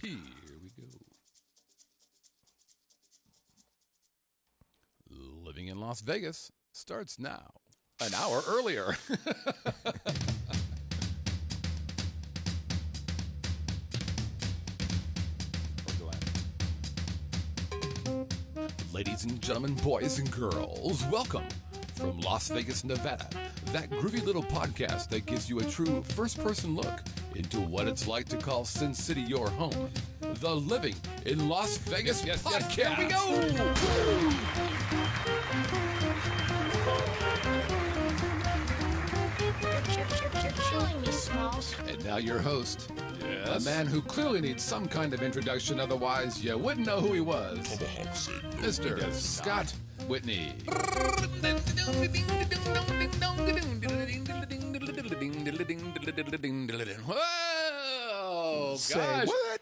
Here we go. Living in Las Vegas starts now. An hour earlier. Ladies and gentlemen, boys and girls, welcome from Las Vegas, Nevada. That groovy little podcast that gives you a true first-person look into what it's like to call Sin City your home. The Living in Las Vegas podcast. Here we go! You're killing me, Smalls. And now your host, a man who clearly needs some kind of introduction, otherwise you wouldn't know who he was. Mr. Scott Whitney. Whoa, Say gosh. what?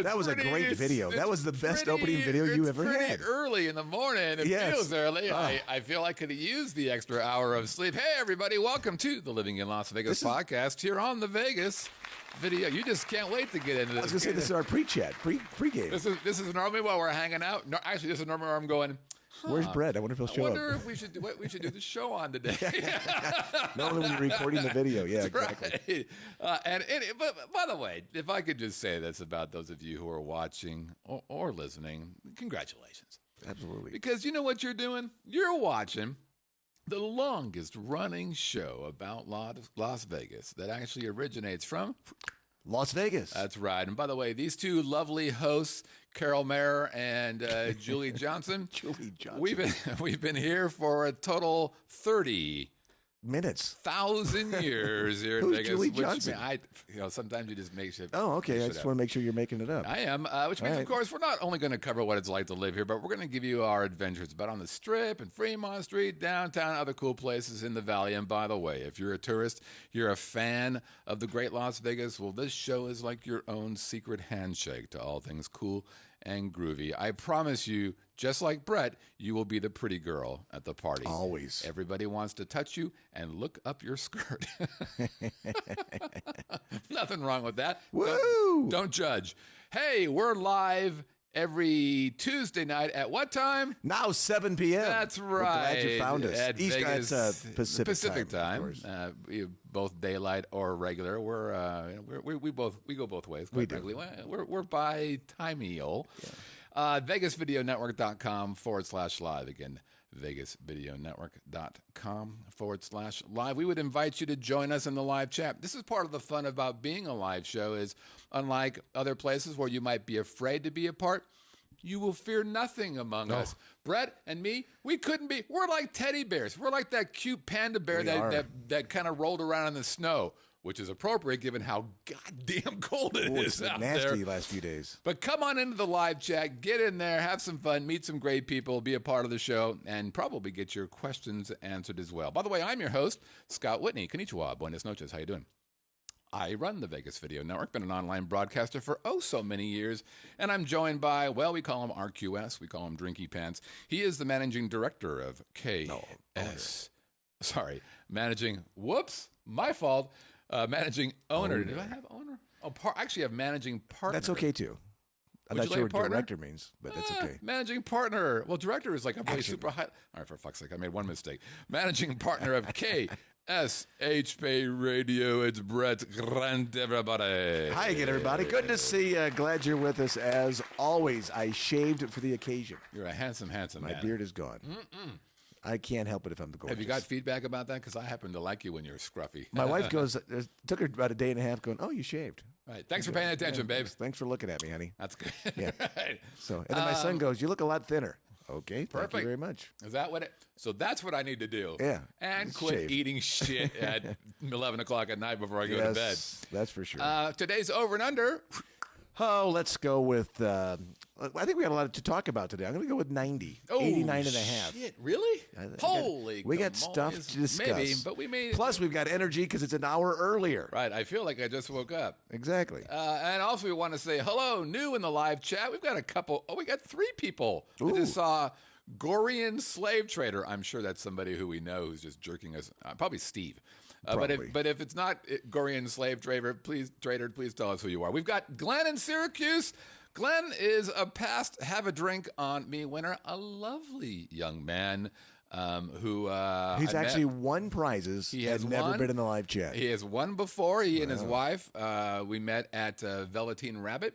That was a great video. That was the best opening video you ever had. It's early in the morning. It Yes. feels early. Oh. I feel I could have used the extra hour of sleep. Hey, everybody. Welcome to the Living in Las Vegas podcast here on the Vegas video. You just can't wait to get into this. I was going to say, this is our pre-chat, pre-game. This is normally while we're hanging out. No, actually, this is normally where I'm going, Where's Brett? I wonder if he'll I show wonder up. if we should do what we should do the show on today. Normally when you're recording the video. Yeah, exactly. Right. But by the way, if I could just say this about those of you who are watching or listening, congratulations. Absolutely. Because you know what you're doing? You're watching the longest running show about Las Vegas that actually originates from Las Vegas. That's right. And by the way, these two lovely hosts, Carol Mayer and Julie Johnson, we've been here for a total 30,000 Minutes. years here in Who's Vegas. Julie which Johnson? Sometimes you just make shit. Oh, okay. I just want to make sure you're making it up. I am, which means, All right. of course, we're not only going to cover what it's like to live here, but we're going to give you our adventures about on the Strip and Fremont Street, downtown, other cool places in the Valley. And by the way, if you're a tourist, you're a fan of the great Las Vegas, well, this show is like your own secret handshake to all things cool and groovy. I promise you, just like Brett, you will be the pretty girl at the party. Always. Everybody wants to touch you and look up your skirt. Nothing wrong with that. Woo! Don't judge. Hey, we're live every Tuesday night at what time? Now 7 p.m. That's right. We're glad you found us. At East Vegas, Pacific time. Of course. Both daylight or regular. We go both ways. Quite frankly. We're bi-timey-o. Yeah. VegasVideoNetwork.com/live. Again, VegasVideoNetwork.com/live. We would invite you to join us in the live chat. This is part of the fun about being a live show is, unlike other places where you might be afraid to be a part, you will fear nothing among us. Brett and me, we couldn't be. We're like teddy bears. We're like that cute panda bear that kind of rolled around in the snow, which is appropriate given how goddamn cold it is out there. It's nasty last few days. But come on into the live chat, get in there, have some fun, meet some great people, be a part of the show, and probably get your questions answered as well. By the way, I'm your host, Scott Whitney. Konnichiwa, buenas noches. How you doing? I run the Vegas Video Network, been an online broadcaster for so many years, and I'm joined by, well, we call him RQS, we call him Drinky Pants. He is the managing director of managing owner. Do I have owner? Oh, actually, I have managing partner. That's okay, too. I'm not sure what director means, but that's okay. Managing partner. Well, director is like a really super high. All right, for fuck's sake, I made one mistake. Managing partner of KSHP Radio. It's Brett Grant, everybody. Hi again, everybody. Good to see you. Glad you're with us as always. I shaved for the occasion. You're a handsome man. My beard is gone. I can't help it if I'm gorgeous. Have you got feedback about that? Because I happen to like you when you're scruffy. My wife took her about a day and a half going, oh, you shaved. Right. Thanks for paying attention, babe. Thanks for looking at me, honey. That's good. Yeah. Right. So, and then my son goes, you look a lot thinner. Okay, perfect. Thank you very much. Is that what it? So that's what I need to do. Yeah. And quit shave. eating shit at 11 o'clock at night before I go to bed. That's for sure. Today's over and under. Oh, let's go with, I think we got a lot to talk about today. I'm going to go with 90. 89 and a half. Shit, really? Holy we got stuff to discuss. Maybe, but we made Plus, we've got energy because it's an hour earlier. Right. I feel like I just woke up. Exactly. And also, we want to say hello, new in the live chat. We've got we got 3 people. We just saw Gorian Slave Trader. I'm sure that's somebody who we know who's just jerking us. Probably Steve. Probably. But if it's not Gorian slave trader, please tell us who you are. We've got Glenn in Syracuse. Glenn is a past Have a Drink on Me winner, a lovely young man who He's I actually met. won prizes. He has has never won. been in the live chat. He has won before. He and his wife, we met at Velveteen Rabbit.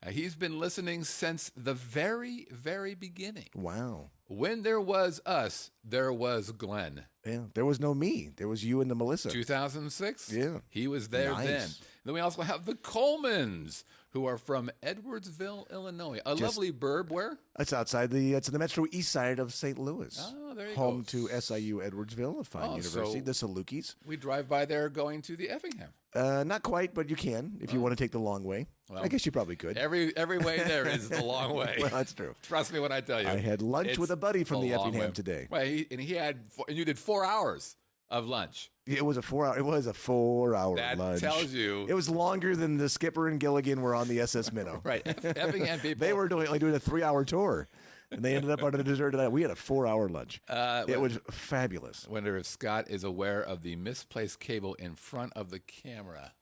He's been listening since the very, very beginning. Wow. When there was us, there was Glenn. Yeah, there was no me. There was you and the Melissa. 2006? Yeah. He was there Nice. then. Then we also have the Colemans, who are from Edwardsville, Illinois. A lovely burb where? It's it's in the metro east side of St. Louis. Oh, there you Home go. to SIU Edwardsville, a fine university, so- the Salukis. We drive by there going to the Effingham. Not quite, but you can if you want to take the long way. I guess you probably could. Every way there is the long way. Well, that's true. Trust me when I tell you. I had lunch It's with a buddy from a the long Effingham way. today. Well, you did 4 hours of lunch. It was a 4 hour. It was a 4 hour That lunch. tells you. It was longer than the skipper and Gilligan were on the SS Minnow. Right. Effingham people. They were only doing a 3 hour tour, and they ended up on a dessert tonight. We had a 4 hour lunch. It was fabulous. Wonder if Scott is aware of the misplaced cable in front of the camera.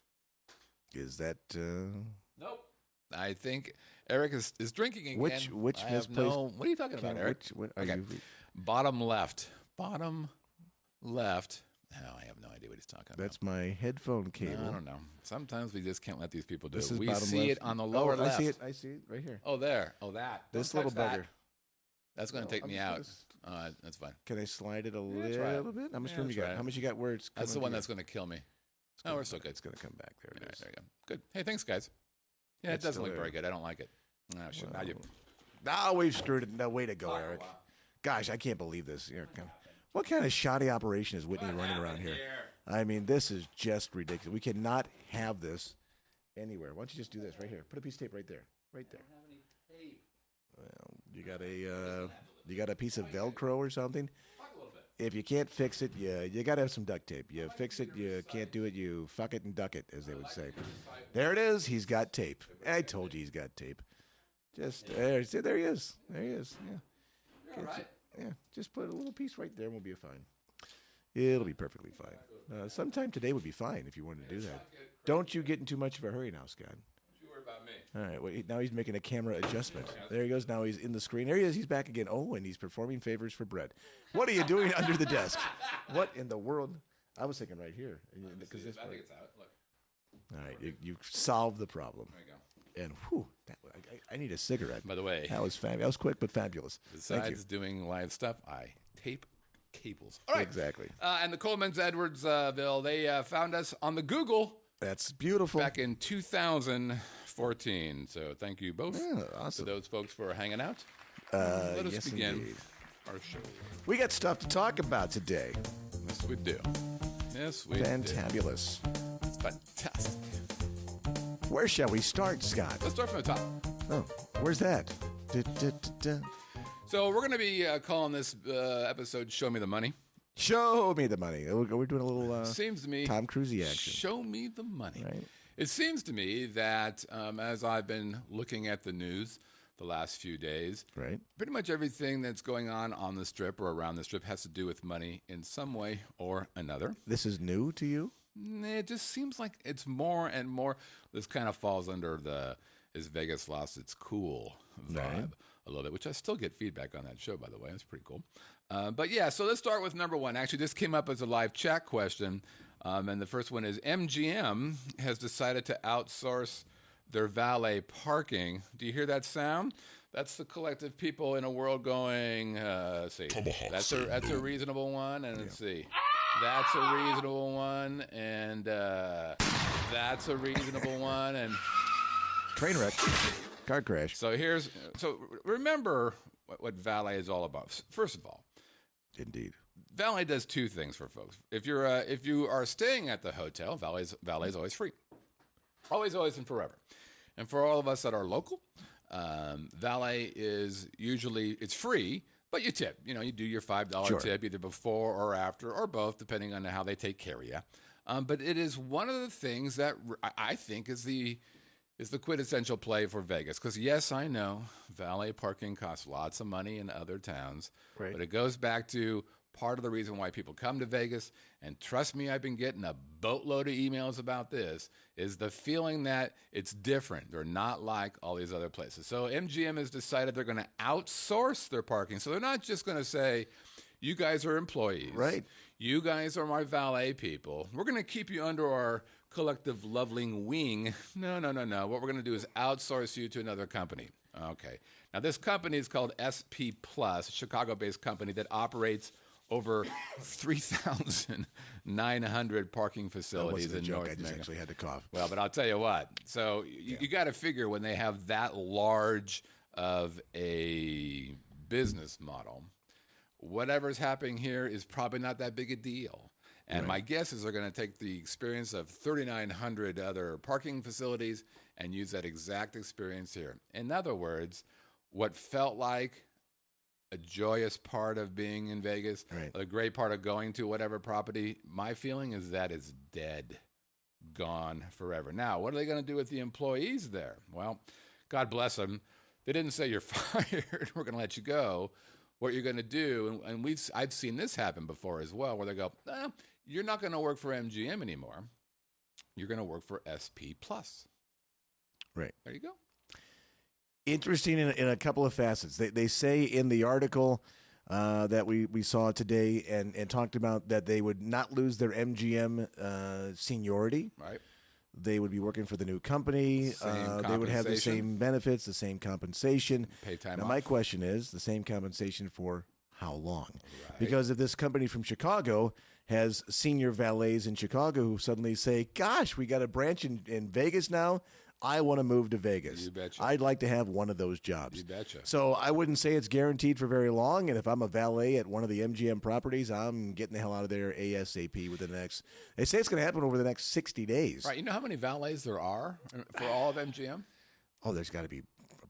Is that Nope. I think Eric is drinking again. which I have misplaced? what are you talking about, Eric? What are Okay. you? Bottom left. Bottom left. Oh, I have no idea what he's talking That's my headphone cable. about. I don't know. Sometimes we just can't let these people do This it. is We bottom see left. it on the lower oh, left. I see it right here. Oh, there. Oh, that. This Don't little touch that. bugger. That's going to take I'm me just out. gonna That's fine. Can I slide it a try it. little bit? How much Yeah, room you try got? it. How much you got? Where it's That's the coming one to that's going to kill me. you? Oh, we're so good. It's going to come back. There All it right, is. there you go. Good. Hey, thanks, guys. Yeah, It's it doesn't still look very there. good. I don't like it. Oh, shit. Now you. No, we've screwed it. No, way to go, Eric. Gosh, I can't believe this. What kind of shoddy operation is Whitney running around here? I mean, this is just ridiculous. We cannot have this anywhere. Why don't you just do this right here? Put a piece of tape right there. Right there. Well, you got a piece of Velcro or something? If you can't fix it, you got to have some duct tape. You fix it, you can't do it, you fuck it and duck it, as they would say. There it is. He's got tape. I told you he's got tape. Just there. See, there he is. There he is. Yeah. Yeah. Just put a little piece right there, and we'll be fine. It'll be perfectly fine. Sometime today would be fine if you wanted to do that. Don't you get in too much of a hurry now, Scott. Don't you worry about me. All right. Wait, now he's making a camera adjustment. There he goes. Now he's in the screen. There he is. He's back again. Oh, and he's performing favors for Brett. What are you doing under the desk? What in the world? I was thinking right here. Because this I think it's out. Look. All right. You solved the problem. There you go. And whew, I need a cigarette. By the way, That was fabulous. That was quick but fabulous. Thank you. besides doing live stuff, I tape cables. All right. Exactly. And the Colemans Edwardsville, they found us on the Google That's beautiful. back in 2014. So thank you both Yeah, to awesome. those folks for hanging out. Let us yes, begin indeed. our show. We got stuff to talk about today. Yes, we do. Yes, we do. Fantabulous. It's fantastic. Where shall we start, Scott? Let's start from the top. Oh, where's that? Da. So we're going to be calling this episode "Show Me the Money." Show me the money. We're doing a little Seems to me Tom Cruise action. Show me the money. Right. It seems to me that as I've been looking at the news the last few days, Right. pretty much everything that's going on the strip or around the strip has to do with money in some way or another. This is new to you? It just seems like it's more and more. This kind of falls under the "Is Vegas lost its cool" vibe Right. a little bit, which I still get feedback on that show, by the way. It's pretty cool. But yeah, so let's start with number one. Actually, this came up as a live chat question. And the first one is MGM has decided to outsource their valet parking. Do you hear that sound? That's the collective people in a world going, let's see. That's a reasonable one. And let's see. That's a reasonable one. And that's a reasonable one. And Train wreck. Car crash. so remember what valet is all about. First of all, Indeed. valet does two things for folks. If you are staying at the hotel, valet is always free, always and forever. And for all of us that are local, valet is usually it's free, but you tip. You know, you do your $5 Sure. tip either before or after or both, depending on how they take care of you. But it is one of the things that I think is the quintessential play for Vegas. Because, yes, I know valet parking costs lots of money in other towns. Right. But it goes back to part of the reason why people come to Vegas, and trust me, I've been getting a boatload of emails about this, is the feeling that it's different. They're not like all these other places. So MGM has decided they're going to outsource their parking. So they're not just going to say, you guys are employees. Right. You guys are my valet people. We're going to keep you under our collective leveling wing. No. What we're going to do is outsource you to another company. Okay. Now, this company is called SP Plus, a Chicago-based company that operates over 3,900 parking facilities in North I just America. actually had to cough. Well, but I'll tell you what. So you got to figure when they have that large of a business model, whatever's happening here is probably not that big a deal. And my guess is they're going to take the experience of 3,900 other parking facilities and use that exact experience here. In other words, what felt like a joyous part of being in Vegas, a great part of going to whatever property, my feeling is that it's dead, gone forever. Now, what are they going to do with the employees there? Well, God bless them. They didn't say you're fired, we're going to let you go. What you're going to do, and I've seen this happen before as well, where they go, you're not going to work for MGM anymore. You're going to work for SP Plus. Right. There you go. Interesting in a couple of facets. They say in the article that we saw today and talked about that they would not lose their MGM seniority. Right. They would be working for the new company. They would have the same benefits, the same compensation. Pay time now, off. my question is the same compensation for how long? Right. Because if this company from Chicago has senior valets in Chicago who suddenly say, gosh, we got a branch in Vegas now, I want to move to Vegas. You betcha. I'd like to have one of those jobs. You betcha. So I wouldn't say it's guaranteed for very long. And if I'm a valet at one of the MGM properties, I'm getting the hell out of there ASAP within the next. They say it's going to happen over the next 60 days. Right. You know how many valets there are for all of MGM? Oh, there's got to be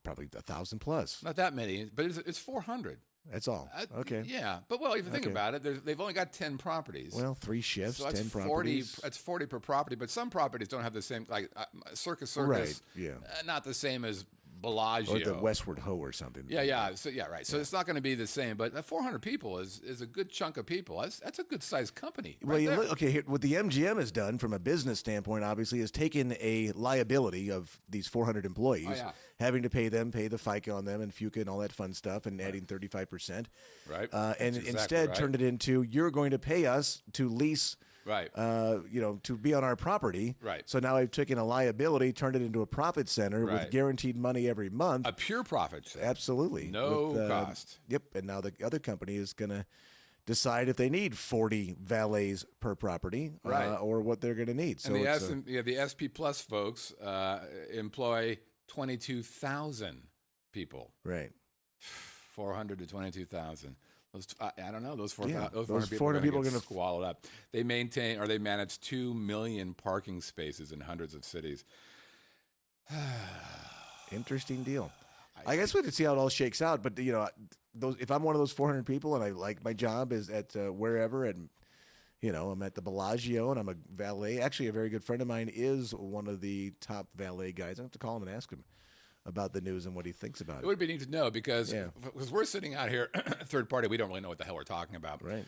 probably 1,000 plus. Not that many, but it's 400. That's all. Okay. Yeah, but if you think about it, they've only got 10 properties. Well, 3 shifts, so that's 10 40, properties. That's 40 per property, but some properties don't have the same, like Circus, Right, yeah. not the same as Bellagio. Or the Westward Ho or something. Yeah. So right. So it's not going to be the same, but 400 people is a good chunk of people. That's a good sized company. Well, Right there. here, what the MGM has done from a business standpoint, obviously, is taken a liability of these 400 employees, having to pay the FICA on them and FUCA and all that fun stuff, and adding 35%. Right. And That's instead right. turned it into, you're going to pay us to lease. Right. To be on our property. Right. So now I've taken a liability, turned it into a profit center with guaranteed money every month. A pure profit center. Absolutely. No cost. Yep. And now the other company is going to decide if they need 40 valets per property, or what they're going to need. So and the SP Plus folks employ 22,000 people. Right. 400 to 22,000. I don't know. Those 400 400 people people are are gonna swallowed up. They manage 2 million parking spaces in hundreds of cities. Interesting deal. I guess we have to see how it all shakes out. But if I'm one of those 400 people and I like my job is at wherever, and I'm at the Bellagio and I'm a valet. Actually, a very good friend of mine is one of the top valet guys. I have to call him and ask him about the news and what he thinks about it. It would be neat to know because we're sitting out here, third party. We don't really know what the hell we're talking about. Right.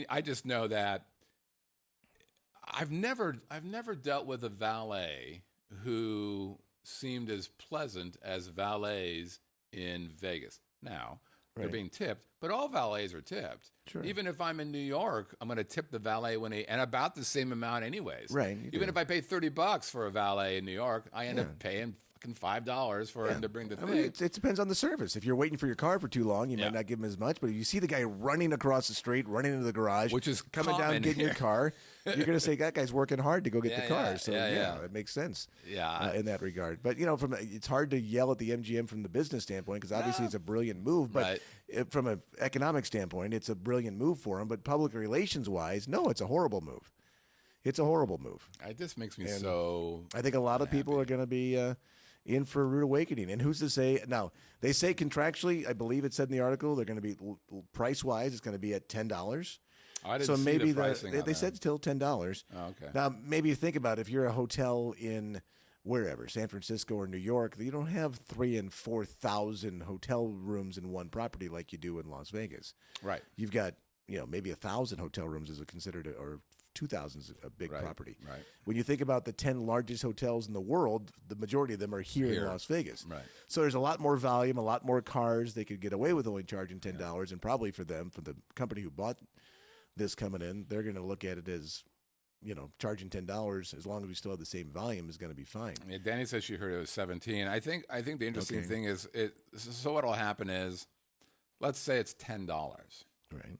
I just know that I've never dealt with a valet who seemed as pleasant as valets in Vegas. Now, they're being tipped, but all valets are tipped. Sure. Even if I'm in New York, I'm going to tip the valet and about the same amount anyways. Right. Even if I pay $30 for a valet in New York, I end up paying fucking $5 for him to bring the thing. I mean, it depends on the service. If you're waiting for your car for too long, you might not give him as much. But if you see the guy running across the street, running into the garage, which is coming down, getting your car, you're going to say that guy's working hard to go get the car. So it makes sense. Yeah, in that regard. But it's hard to yell at the MGM from the business standpoint because obviously it's a brilliant move. But from an economic standpoint, it's a brilliant move for him. But public relations wise, no, it's a horrible move. It's a horrible move. It just makes me so. I think a lot of people are going to be in for a rude awakening. And who's to say? Now, they say contractually, I believe it said in the article, they're going to be price-wise, it's going to be at $10. I didn't so see maybe the pricing on they that. said still $10. Oh, okay. Now, maybe you think about it, if you're a hotel in wherever, San Francisco or New York, you don't have 3,000 and 4,000 hotel rooms in one property like you do in Las Vegas. Right. You've got maybe 1,000 hotel rooms is considered, or 2,000 is a big property. Right. When you think about the 10 largest hotels in the world, the majority of them are here in Las Vegas. Right. So there's a lot more volume, a lot more cars. They could get away with only charging $10, and probably for the company who bought this coming in, they're going to look at it as, charging $10 as long as we still have the same volume is going to be fine. Yeah, Danny says she heard it was 17. I think the interesting thing is so what'll happen is, let's say it's $10. Right.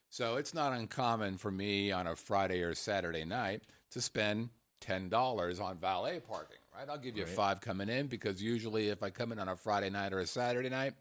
So it's not uncommon for me on a Friday or Saturday night to spend $10 on valet parking, right? I'll give you $5 coming in, because usually if I come in on a Friday night or a Saturday night,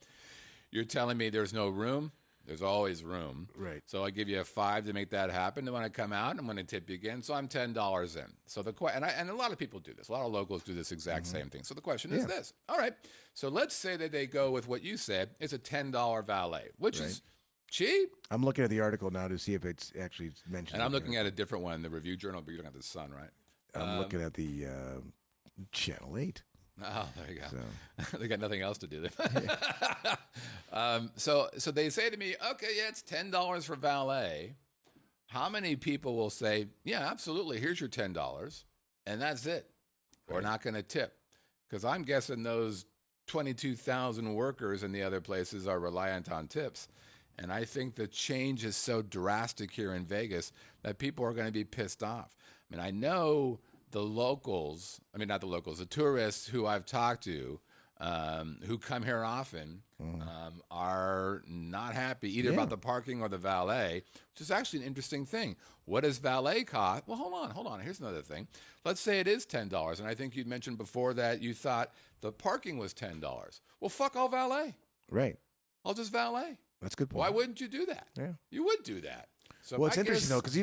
you're telling me there's no room. There's always room. Right. So I give you a $5 to make that happen. And when I come out, I'm going to tip you again. So I'm $10 in. So and a lot of people do this. A lot of locals do this exact same thing. So the question is this. All right. So let's say that they go with what you said. It's a $10 valet, which is cheap. I'm looking at the article now to see if it's actually mentioned. And I'm looking at a different one, the Review Journal, but you're looking at the Sun, right? I'm looking at the Channel 8. Oh, there you go. So. They got nothing else to do. So they say to me, okay, yeah, it's $10 for valet. How many people will say, yeah, absolutely, here's your $10, and that's it. We're not going to tip. Because I'm guessing those 22,000 workers in the other places are reliant on tips. And I think the change is so drastic here in Vegas that people are going to be pissed off. I mean, I know the locals, not the locals, the tourists who I've talked to, who come here often, are not happy either about the parking or the valet, which is actually an interesting thing. What does valet cost? Well, hold on. Here's another thing. Let's say it is $10, and I think you'd mentioned before that you thought the parking was $10. Well, fuck all valet. Right. I'll just valet. That's a good point. Why wouldn't you do that? Yeah. You would do that. So well, it's interesting, though, because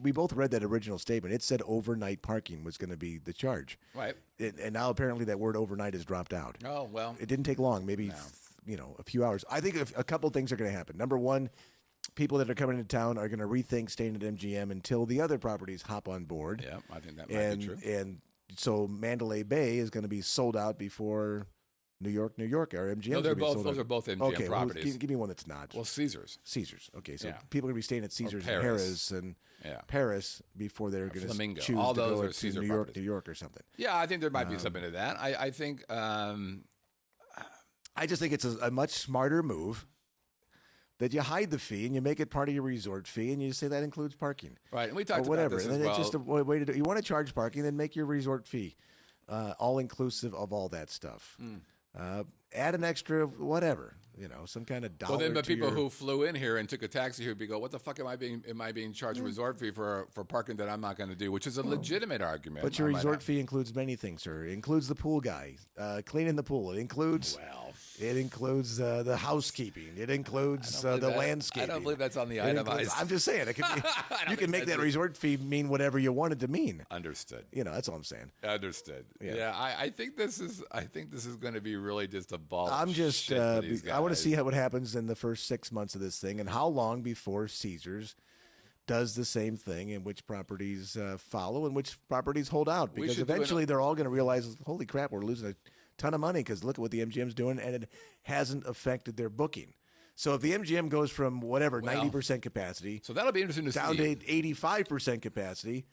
we both read that original statement. It said overnight parking was going to be the charge. Right. And now apparently that word overnight has dropped out. Oh, well. It didn't take long, maybe, a few hours. I think a couple of things are going to happen. Number one, people that are coming into town are going to rethink staying at MGM until the other properties hop on board. Yeah, I think that might be true. And so Mandalay Bay is going to be sold out before New York, or MGM. No, those are both MGM properties. Well, give me one that's not. Well, Caesars. Okay, so people are going to be staying at Caesars in Paris and Paris before they're going to choose all to those go are to Caesar New properties. York or something. Yeah, I think there might be something to that. I think. I just think it's a much smarter move that you hide the fee and you make it part of your resort fee, and you say that includes parking. Right, and we talked about this and as then well. It's just a way to do. You want to charge parking, then make your resort fee all inclusive of all that stuff. Add an extra whatever, some kind of dollar. Well, then, but people your... who flew in here and took a taxi here would go, "What the fuck am I being charged a resort fee for parking that I'm not going to do?" Which is a legitimate argument. But your resort fee includes many things, sir. It includes the pool guy cleaning the pool. It includes the housekeeping. It includes the landscaping. I don't believe that's on the itemized. I'm just saying it could be, you can make that resort fee mean whatever you want it to mean. Understood. That's all I'm saying. Understood. Yeah, I think this is going to be really just a ball. I'm just. I want to see what happens in the first 6 months of this thing, and how long before Caesars does the same thing, and which properties follow, and which properties hold out. Because eventually they're all going to realize, holy crap, we're losing a ton of money because look at what the MGM's doing, and it hasn't affected their booking. So if the MGM goes from 90% capacity, so that'll be interesting to down see, to 85% capacity,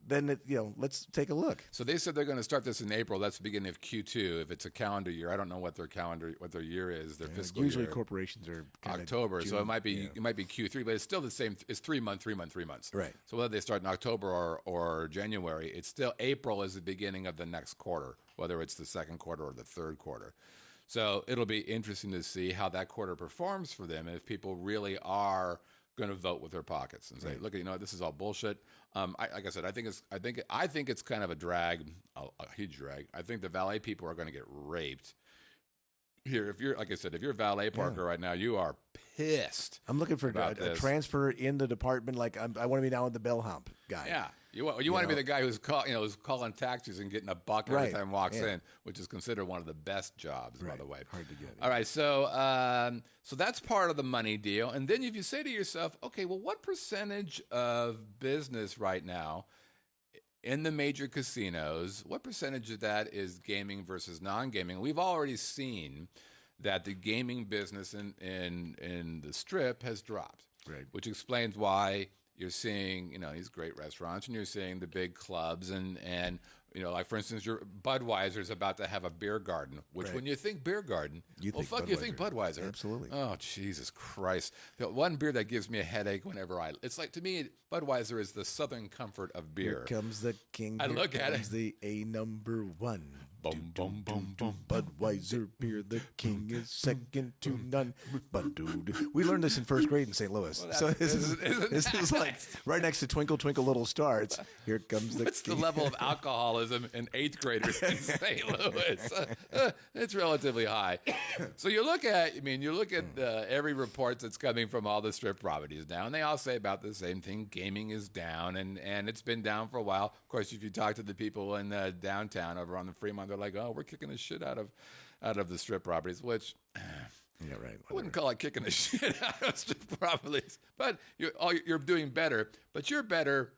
then let's take a look. So they said they're going to start this in April. That's the beginning of Q2. If it's a calendar year, I don't know what their year is. Their fiscal usually year. corporations are October, June, so it might be Q3, but it's still the same. It's 3 months. Right. So whether they start in October or January, it's still April is the beginning of the next quarter, whether it's the second quarter or the third quarter. So it'll be interesting to see how that quarter performs for them, and if people really are going to vote with their pockets and say, "Look, this is all bullshit." Like I said, I think it's kind of a drag, a huge drag. I think the valet people are going to get raped. Here, if you're a valet parker right now, you are pissed. I'm looking for a transfer in the department. Like I want to be down with the bellhop guy. Yeah, you want to be the guy who's calling taxis and getting a buck every time he walks in, which is considered one of the best jobs, by the way. Hard to get. All right, so that's part of the money deal. And then if you say to yourself, okay, well, what percentage of business right now in the major casinos, what percentage of that is gaming versus non-gaming? We've already seen that the gaming business in the Strip has dropped. Right. which explains why you're seeing, these great restaurants, and you're seeing the big clubs, and like for instance, your Budweiser's about to have a beer garden. Which, Right. when you think beer garden, You think you think Budweiser. Absolutely. Oh, Jesus Christ! The one beer that gives me a headache whenever it's like, to me, Budweiser is the Southern comfort of beer. Here comes the king. I Here look at comes it. the A number one. Boom, boom, boom, boom. Budweiser beer, the king is second to none. But dude, we learned this in first grade in St. Louis. Well, So this is like right next to Twinkle Twinkle Little Star. It's here comes the What's the king. level of alcoholism in 8th graders in St. Louis? It's relatively high. So you look at every report that's coming from all the strip properties now, and they all say about the same thing. Gaming is down, and it's been down for a while. Of course, if you talk to the people in downtown over on the Fremont, they're like, "Oh, we're kicking the shit out of the strip properties," which Yeah, right. I wouldn't call it kicking the shit out of strip properties. But you're doing better. But your better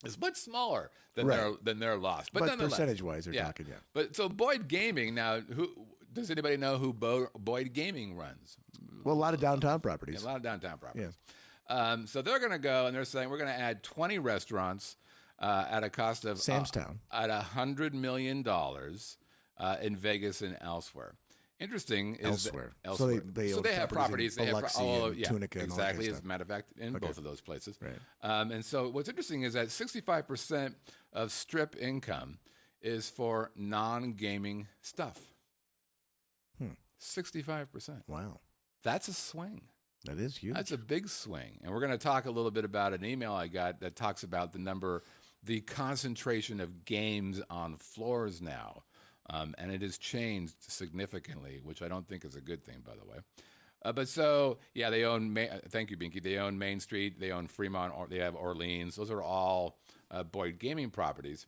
is much smaller than Right. their loss. But nonetheless, percentage-wise, they're talking, yeah. But so Boyd Gaming now, who does anybody know who Boyd Gaming runs? Well, a lot of downtown properties. A lot of downtown properties. So they're going to go, and they're saying we're going to add 20 restaurants at a cost of Samstown. at $100 million in Vegas and elsewhere. Interesting is Elsewhere. elsewhere. So they own they have properties. in They have Biloxi and Tunica and all that exactly. kind of As a stuff. matter of fact, in both of those places. Right. And so what's interesting is that 65% of strip income is for non-gaming stuff. 65%. Wow. That's a swing. That is huge. That's a big swing. And we're going to talk a little bit about an email I got that talks about the concentration of games on floors now. And it has changed significantly, which I don't think is a good thing, by the way. But so, yeah, they own, thank you, Binky. They own Main Street, they own Fremont, or they have Orleans. Those are all Boyd Gaming properties.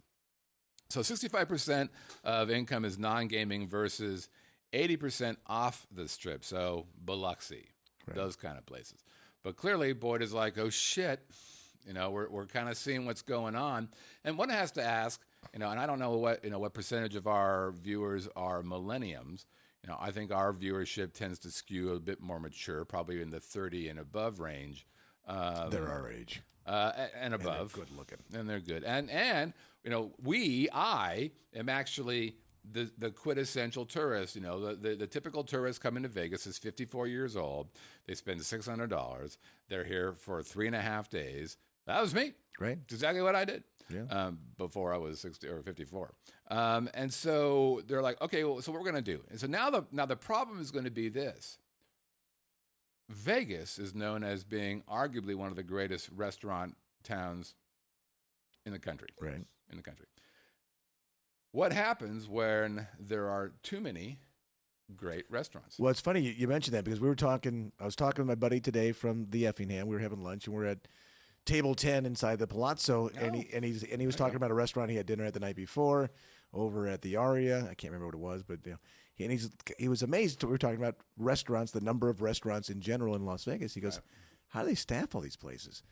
So 65% of income is non-gaming versus 80% off the strip. So Biloxi, those kind of places. But clearly, Boyd is like, oh, shit. We're kind of seeing what's going on. And one has to ask, and I don't know what percentage of our viewers are millenniums. I think our viewership tends to skew a bit more mature, probably in the 30 and above range. They're our age. And above. And they're good looking. And they're good. And I am actually the quintessential tourist. The typical tourist coming to Vegas is 54 years old. They spend $600. They're here for 3.5 days. That was me. Right. It's exactly what I did. Yeah. Before I was 60 or 54. And so they're like, okay, well, so what we're going to do. And so now the problem is going to be this. Vegas is known as being arguably one of the greatest restaurant towns in the country. Right. In the country. What happens when there are too many great restaurants? Well, it's funny you mentioned that because I was talking with my buddy today from the Effingham. We were having lunch and we're at table 10 inside the Palazzo, and he was talking about a restaurant he had dinner at the night before over at the Aria. I can't remember what it was, but he was amazed. We were talking about restaurants, the number of restaurants in general in Las Vegas. He goes, how do they staff all these places?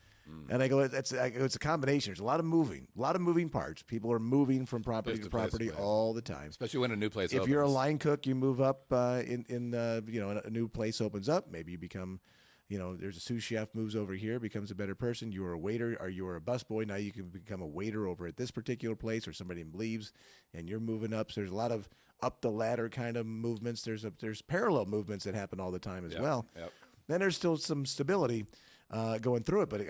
And I go, it's a combination. There's a lot of moving parts. People are moving from property to property all the time. Especially when a new place opens. If you're a line cook, you move up in a new place opens up. Maybe you become, there's a sous chef moves over here, becomes a better person. You were a waiter or you were a busboy. Now you can become a waiter over at this particular place, or somebody leaves and you're moving up. So there's a lot of up the ladder kind of movements. There's parallel movements that happen all the time as well. Yep. Then there's still some stability going through it, but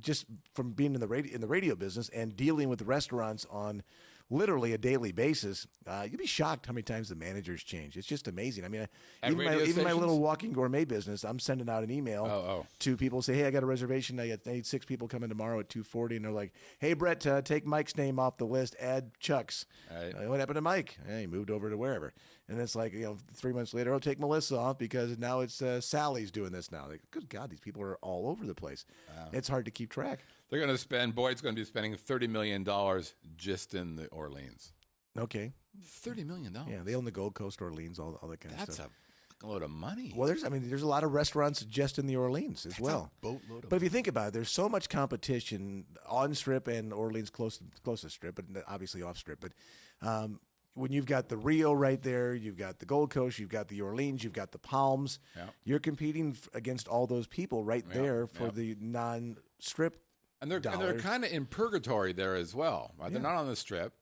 just from being in the radio business and dealing with restaurants on literally a daily basis, you'd be shocked how many times the managers change. It's just amazing. I mean, even my little walking gourmet business, I'm sending out an email to people, say, hey, I got a reservation. I need 6 people coming tomorrow at 2:40, and they're like, hey, Brett, take Mike's name off the list, add Chuck's. Right. What happened to Mike? He moved over to wherever. And it's like, 3 months later, I'll take Melissa off because now it's Sally's doing this now. Like, good God, these people are all over the place. Wow. It's hard to keep track. They're going to Boyd's going to be spending $30 million just in the Orleans. Okay. $30 million. Yeah, they own the Gold Coast, Orleans, all that kind of stuff. That's a load of money. Well, there's a lot of restaurants just in the Orleans as well. A boatload of But if you think about it, there's so much competition on Strip and Orleans close to Strip, but obviously off Strip. But when you've got the Rio right there, you've got the Gold Coast, you've got the Orleans, you've got the Palms. Yeah. You're competing against all those people right there for the non-strip. And they're kind of in purgatory there as well. Right? They're not on the Strip.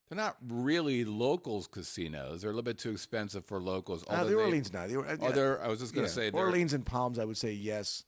They're not really locals casinos. They're a little bit too expensive for locals. The Orleans not. I was just going to say Orleans and Palms. I would say yes.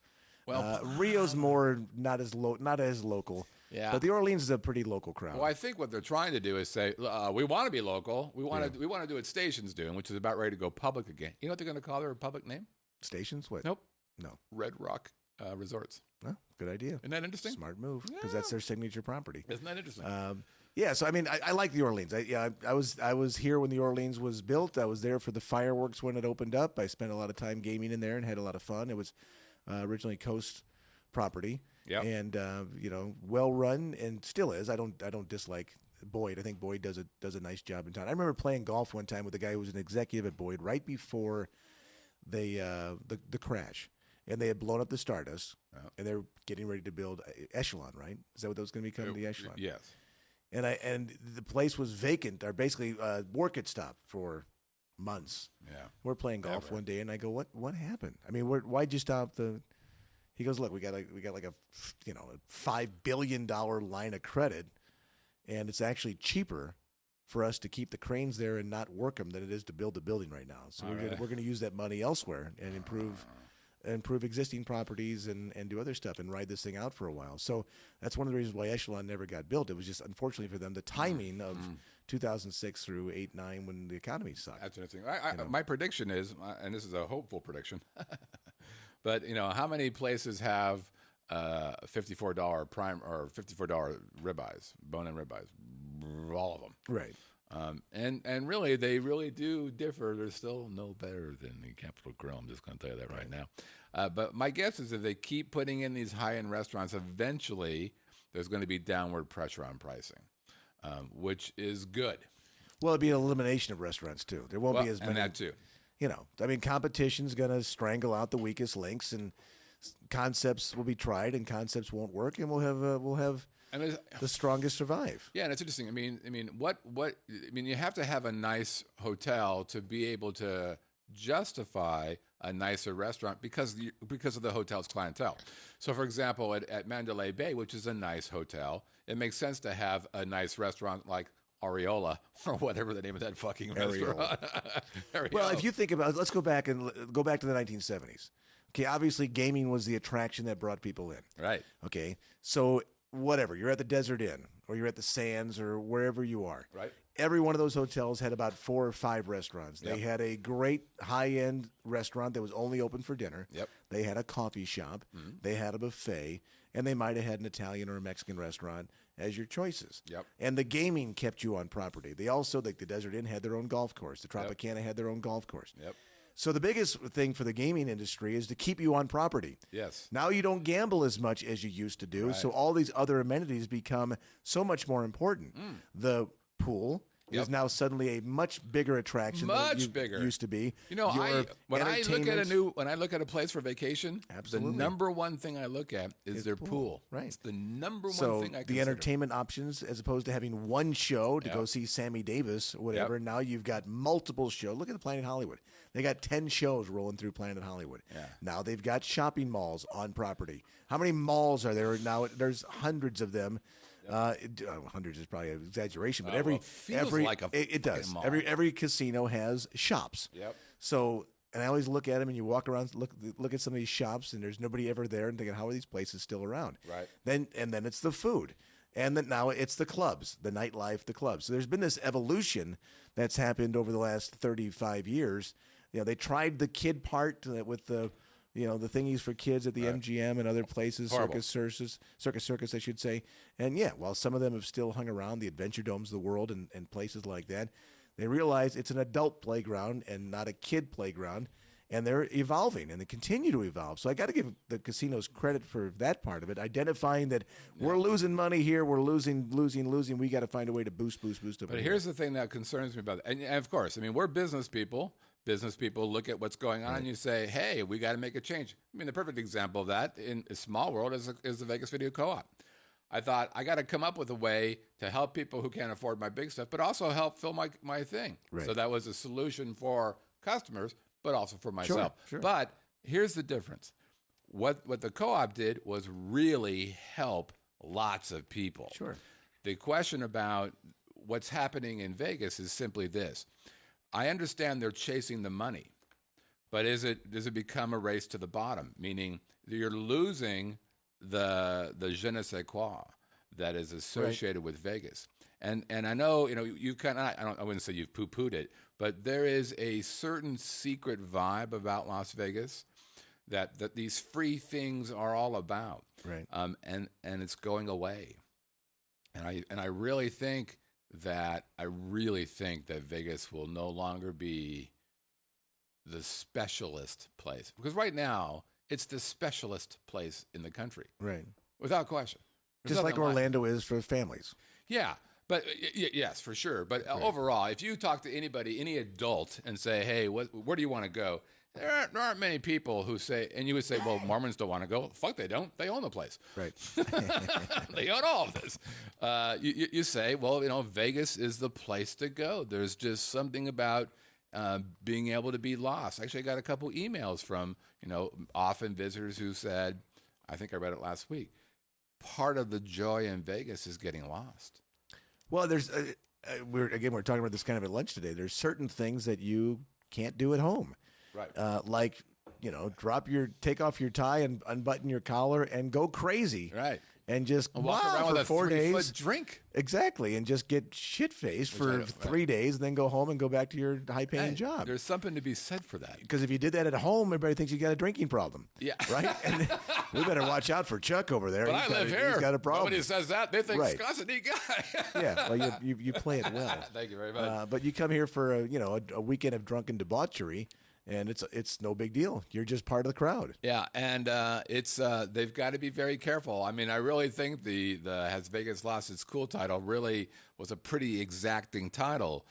Well, Rio's more not as local. Yeah. But the Orleans is a pretty local crowd. Well, I think what they're trying to do is say we want to be local. We want to do what Station's doing, which is about ready to go public again. You know what they're going to call their public name? Stations? What? Nope. No. Red Rock Resorts. Well, good idea. Isn't that interesting? Smart move because that's their signature property. Isn't that interesting? Yeah, so I mean, I like the Orleans. I was here when the Orleans was built. I was there for the fireworks when it opened up. I spent a lot of time gaming in there and had a lot of fun. It was originally Coast property, and well run and still is. I don't dislike Boyd. I think Boyd does a nice job in town. I remember playing golf one time with a guy who was an executive at Boyd right before the crash. And they had blown up the Stardust, and they're getting ready to build Echelon, right? Is that what that was going to become, the Echelon? Yes. And the place was vacant, or basically work had stopped for months. Yeah. We're playing golf one day, and I go, "What happened? I mean, why'd you stop the?" He goes, "Look, we got like a $5 billion line of credit, and it's actually cheaper for us to keep the cranes there and not work them than it is to build the building right now. So we're going to use that money elsewhere and improve existing properties and do other stuff and ride this thing out for a while." So that's one of the reasons why Echelon never got built. It was just, unfortunately for them, the timing of 2006 through 8, 9 when the economy sucked. That's interesting. My prediction is, and this is a hopeful prediction, but how many places have $54 prime or $54 ribeyes, bone-in ribeyes? All of them. Right. And really, they really do differ. They're still no better than the Capitol Grill. I'm just going to tell you that right now. But my guess is if they keep putting in these high-end restaurants, eventually there's going to be downward pressure on pricing, which is good. Well, it'd be an elimination of restaurants, too. There won't be as many. And that, too. I mean, competition's going to strangle out the weakest links, and concepts will be tried, and concepts won't work, and we'll have and the strongest survive. Yeah, and it's interesting. I mean, you have to have a nice hotel to be able to justify a nicer restaurant because of the hotel's clientele. So, for example, at Mandalay Bay, which is a nice hotel, it makes sense to have a nice restaurant like Areola or whatever the name of that fucking restaurant. Well, if you think about it, let's go back to the 1970s. Okay, obviously gaming was the attraction that brought people in. Right. Okay, so whatever, you're at the Desert Inn or you're at the Sands or wherever you are. Right. Every one of those hotels had about 4 or 5 restaurants. They had a great high-end restaurant that was only open for dinner. Yep. They had a coffee shop. Mm-hmm. They had a buffet. And they might have had an Italian or a Mexican restaurant as your choices. Yep. And the gaming kept you on property. They also, like the Desert Inn, had their own golf course. The Tropicana had their own golf course. Yep. So the biggest thing for the gaming industry is to keep you on property. Yes. Now you don't gamble as much as you used to do, so all these other amenities become so much more important. The pool is now suddenly a much bigger attraction than it used to be. When I look at a place for vacation, absolutely, the number one thing I look at is their pool. Right. It's the number one thing I consider. The entertainment options, as opposed to having one show to go see Sammy Davis or whatever, now you've got multiple shows. Look at the Planet Hollywood. They got 10 shows rolling through Planet Hollywood. Yeah. Now they've got shopping malls on property. How many malls are there now? There's hundreds of them. Hundreds is probably an exaggeration, but it does. Mall. Every casino has shops. Yep. So, and I always look at them, and you walk around, look at some of these shops, and there's nobody ever there, and thinking, how are these places still around? Right. Then it's the food, and then now it's the clubs, the nightlife, the clubs. So there's been this evolution that's happened over the last 35 years. They tried the kid part with the the thingies for kids at the MGM and other places, Circus Circus, I should say. And while some of them have still hung around, the Adventure Domes of the world and places like that, they realize it's an adult playground and not a kid playground, and they're evolving, and they continue to evolve. So I got to give the casinos credit for that part of it, identifying that we're losing money here, we're losing. We got to find a way to boost. But here's the thing that concerns me about it. And of course, we're business people. Business people look at what's going on and you say, hey, we got to make a change. The perfect example of that in a small world is the Vegas Video Co-op. I thought I got to come up with a way to help people who can't afford my big stuff, but also help fill my thing. Right. So that was a solution for customers, but also for myself. Sure. But here's the difference. What the co-op did was really help lots of people. Sure. The question about what's happening in Vegas is simply this. I understand they're chasing the money, but does it become a race to the bottom? Meaning you're losing the je ne sais quoi that is associated with Vegas. And I know, you kind of, I wouldn't say you've poo-pooed it, but there is a certain secret vibe about Las Vegas that these free things are all about. Right. And it's going away. And I really think that Vegas will no longer be the specialist place, because right now it's the specialist place in the country, Right. without question. There's Just like nothing Orlando is for families. Yeah, but yes, for sure. But overall, if you talk to anybody, any adult, and say, "Hey, where do you want to go?" There aren't many people who say, and you would say, "Well, Mormons don't want to go." Fuck, they don't. They own the place. Right. They own all of this. You say, well, Vegas is the place to go. There's just something about being able to be lost. Actually, I got a couple emails from, often visitors who said, I think I read it last week, part of the joy in Vegas is getting lost. Well, there's we're talking about this kind of at lunch today. There's certain things that you can't do at home. Right. Like, take off your tie and unbutton your collar and go crazy. Right. And just walk around for with a 4 days. 3-foot drink. Exactly. And just get shit-faced for 3 days and then go home and go back to your high-paying job. There's something to be said for that. Because if you did that at home, everybody thinks you got a drinking problem. Yeah. Right? And we better watch out for Chuck over there. But I live here. He's got a problem. Nobody says that. They think Right. Scott's a neat guy. Yeah. Well, you play it well. Thank you very much. But you come here for a weekend of drunken debauchery, and it's no big deal. You're just part of the crowd. Yeah, and it's they've got to be very careful. I mean, I really think the Has Vegas Lost Its Cool title really was a pretty exacting title,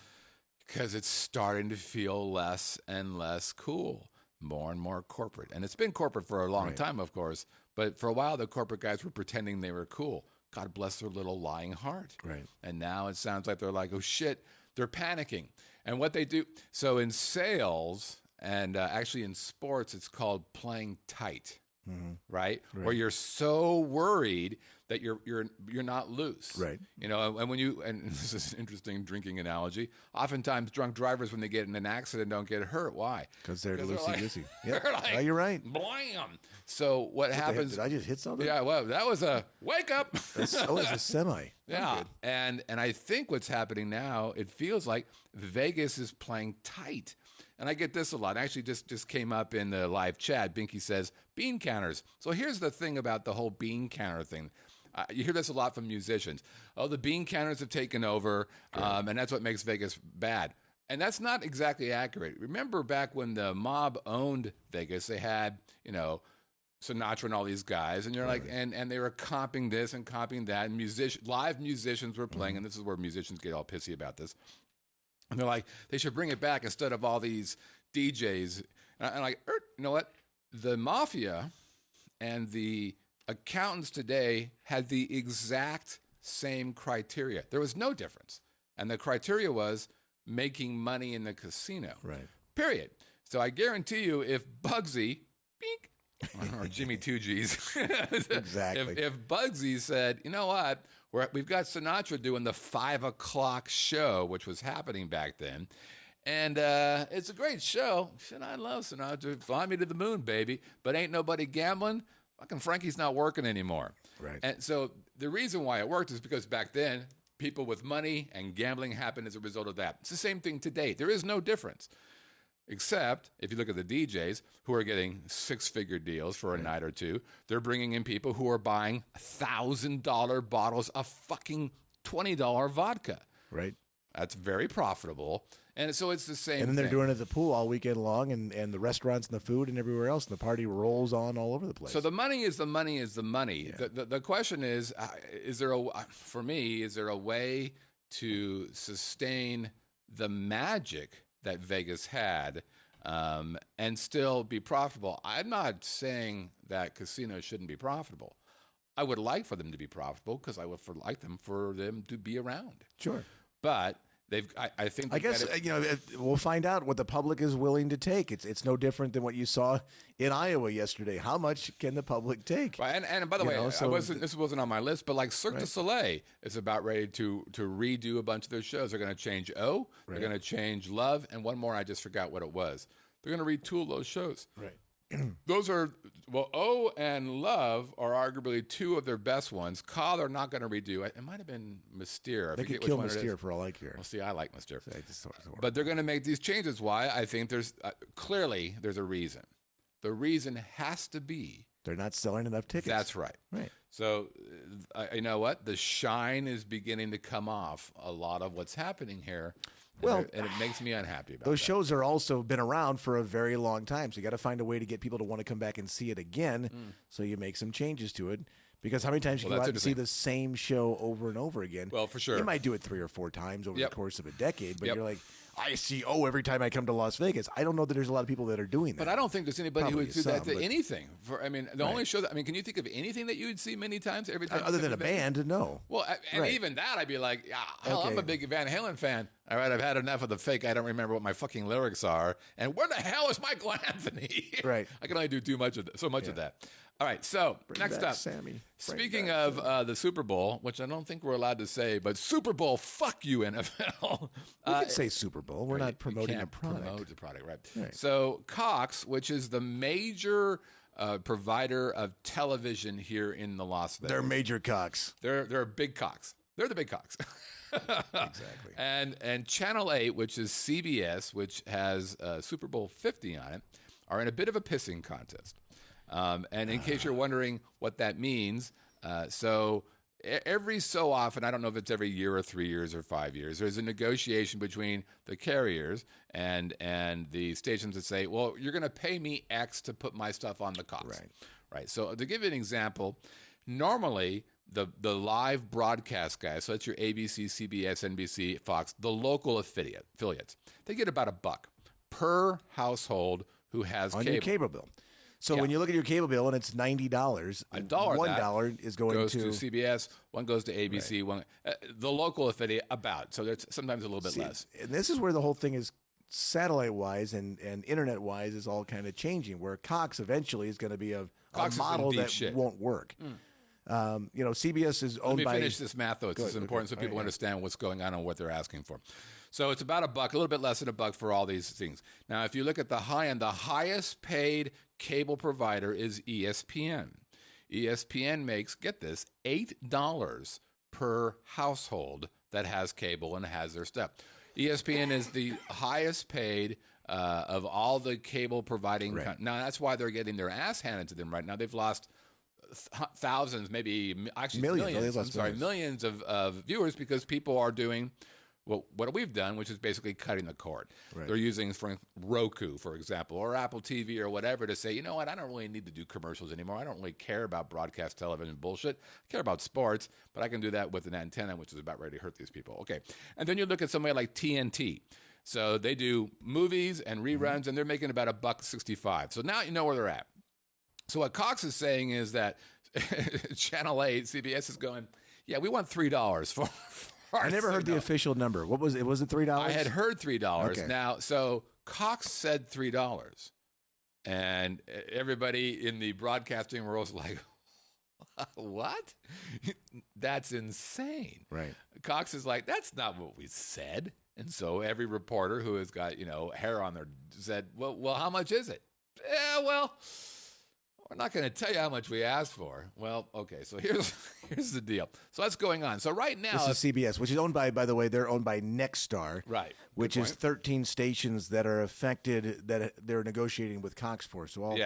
because it's starting to feel less and less cool, more and more corporate. And it's been corporate for a long time, of course, but for a while the corporate guys were pretending they were cool. God bless their little lying heart. Right. And now it sounds like they're like, oh shit, they're panicking. And what they do, so in sales and actually in sports, it's called playing tight, right? Where you're so worried that you're not loose, Right. And this is an interesting drinking analogy. Oftentimes, drunk drivers, when they get in an accident, don't get hurt. Why? Because they're like- loosey-goosey. Yeah, they're like, no, you're right. Blam! So what happens? Did I just hit something? Yeah, well, that was a wake up. It's a semi. Yeah, and I think what's happening now, it feels like Vegas is playing tight. And I get this a lot. Actually, just came up in the live chat. Binky says, bean counters. So here's the thing about the whole bean counter thing. You hear this a lot from musicians. Oh, the bean counters have taken over, and that's what makes Vegas bad. And that's not exactly accurate. Remember back when the mob owned Vegas, they had, Sinatra and all these guys, and you're like, and they were comping this and comping that, and live musicians were playing, and this is where musicians get all pissy about this. And they're like, they should bring it back instead of all these DJs. And I'm like, you know what? The mafia and the accountants today had the exact same criteria. There was no difference. And the criteria was making money in the casino. Right. Period. So I guarantee you, if Bugsy, beep, or Jimmy Two G's, Exactly. if Bugsy said, you know what? We've got Sinatra doing the 5 o'clock show, which was happening back then. And it's a great show. Shit, I love Sinatra. Fly me to the moon, baby. But ain't nobody gambling. Fucking Frankie's not working anymore. Right. And so the reason why it worked is because back then, people with money and gambling happened as a result of that. It's the same thing today. There is no difference. Except if you look at the DJs who are getting 6-figure deals for a night or two, they're bringing in people who are buying $1,000 bottles of fucking $20 vodka. Right. That's very profitable. And so it's the same And then they're thing. doing it at the pool all weekend long, and the restaurants and the food and everywhere else, and the party rolls on all over the place. So the money is the money is the money. Yeah. The question is there a way to sustain the magic that Vegas had and still be profitable? I'm not saying that casinos shouldn't be profitable. I would like for them to be profitable because I would like for them to be around. Sure. But I think. I guess we'll find out what the public is willing to take. It's no different than what you saw in Iowa yesterday. How much can the public take? Right, and by the way, this wasn't on my list, but like Cirque du Soleil is about ready to redo a bunch of their shows. They're going to change they're going to change Love, and one more I just forgot what it was. They're going to retool those shows. Right. Those are, O and Love are arguably two of their best ones. Ka, they're not going to redo. It might have been Mystere. They could kill Mystere for all I care. Well, see, I like Mystere. But they're going to make these changes. Why? I think there's clearly there's a reason. The reason has to be they're not selling enough tickets. That's right. Right. So, you know what? The shine is beginning to come off a lot of what's happening here. And it makes me unhappy about those shows are also been around for a very long time. So you got to find a way to get people to want to come back and see it again. So you make some changes to it. Because how many times you go out and see the same show over and over again? Well, for sure. You might do it 3 or 4 times over the course of a decade, but you're like, I see every time I come to Las Vegas. I don't know that there's a lot of people that are doing that. But I don't think there's anybody who would do that to anything. The only show that, can you think of anything that you would see many times every time? Other than a band, no. Well, and even that, I'd be like, I'm a big Van Halen fan. All right, I've had enough of the fake. I don't remember what my fucking lyrics are. And where the hell is Michael Anthony? Right. I can only do so much of that. All right, so next up, Sammy. Speaking of the Super Bowl, which I don't think we're allowed to say, but Super Bowl, fuck you, NFL. We can say Super Bowl. We're not promoting a product. Promote the product, right? So Cox, which is the major provider of television here in the Las Vegas. They're major Cox. They're big Cox. They're the big Cox. Exactly. And Channel 8, which is CBS, which has Super Bowl 50 on it, are in a bit of a pissing contest. And in case you're wondering what that means, so every so often, I don't know if it's every year or 3 years or 5 years, there's a negotiation between the carriers and the stations that say, well, you're going to pay me X to put my stuff on the Cox. Right. So to give you an example, normally the live broadcast guys, so that's your ABC, CBS, NBC, Fox, the local affiliates, they get about $1 per household who has on your cable bill. So when you look at your cable bill and it's $90, $1 is going to CBS, one goes to ABC, one the local affiliate about. So there's sometimes a little bit less. And this is where the whole thing is satellite wise and internet wise is all kind of changing. Where Cox eventually is going to be a model that won't work. CBS is owned by. Let me finish this math though. It's important so people understand what's going on and what they're asking for. So it's about $1, a little bit less than $1 for all these things. Now, if you look at the high end, the highest paid cable provider is ESPN. ESPN makes, get this, $8 per household that has cable and has their stuff. ESPN is the highest paid of all the cable providing. Now, that's why they're getting their ass handed to them right now. They've lost thousands, maybe actually millions of viewers because people are doing what we've done, which is basically cutting the cord. They're using Roku, for example, or Apple TV or whatever to say, you know what, I don't really need to do commercials anymore. I don't really care about broadcast television bullshit. I care about sports, but I can do that with an antenna, which is about ready to hurt these people. Okay. And then you look at somebody like TNT. So they do movies and reruns, and they're making about $1.65. So now you know where they're at. So what Cox is saying is that Channel 8, CBS is going, yeah, we want $3 for I never heard the official number. What was it? Was it $3? I had heard $3. Okay. Now, so Cox said $3. And everybody in the broadcasting world was like, what? That's insane. Right. Cox is like, that's not what we said. And so every reporter who has got, hair on their said, well, how much is it? Yeah, well, we're not going to tell you how much we asked for. Well, okay, so here's the deal. So that's going on. So right now, this is CBS, which is owned by the way, they're owned by Nexstar, right? Which is 13 stations that are affected that they're negotiating with Cox for. So all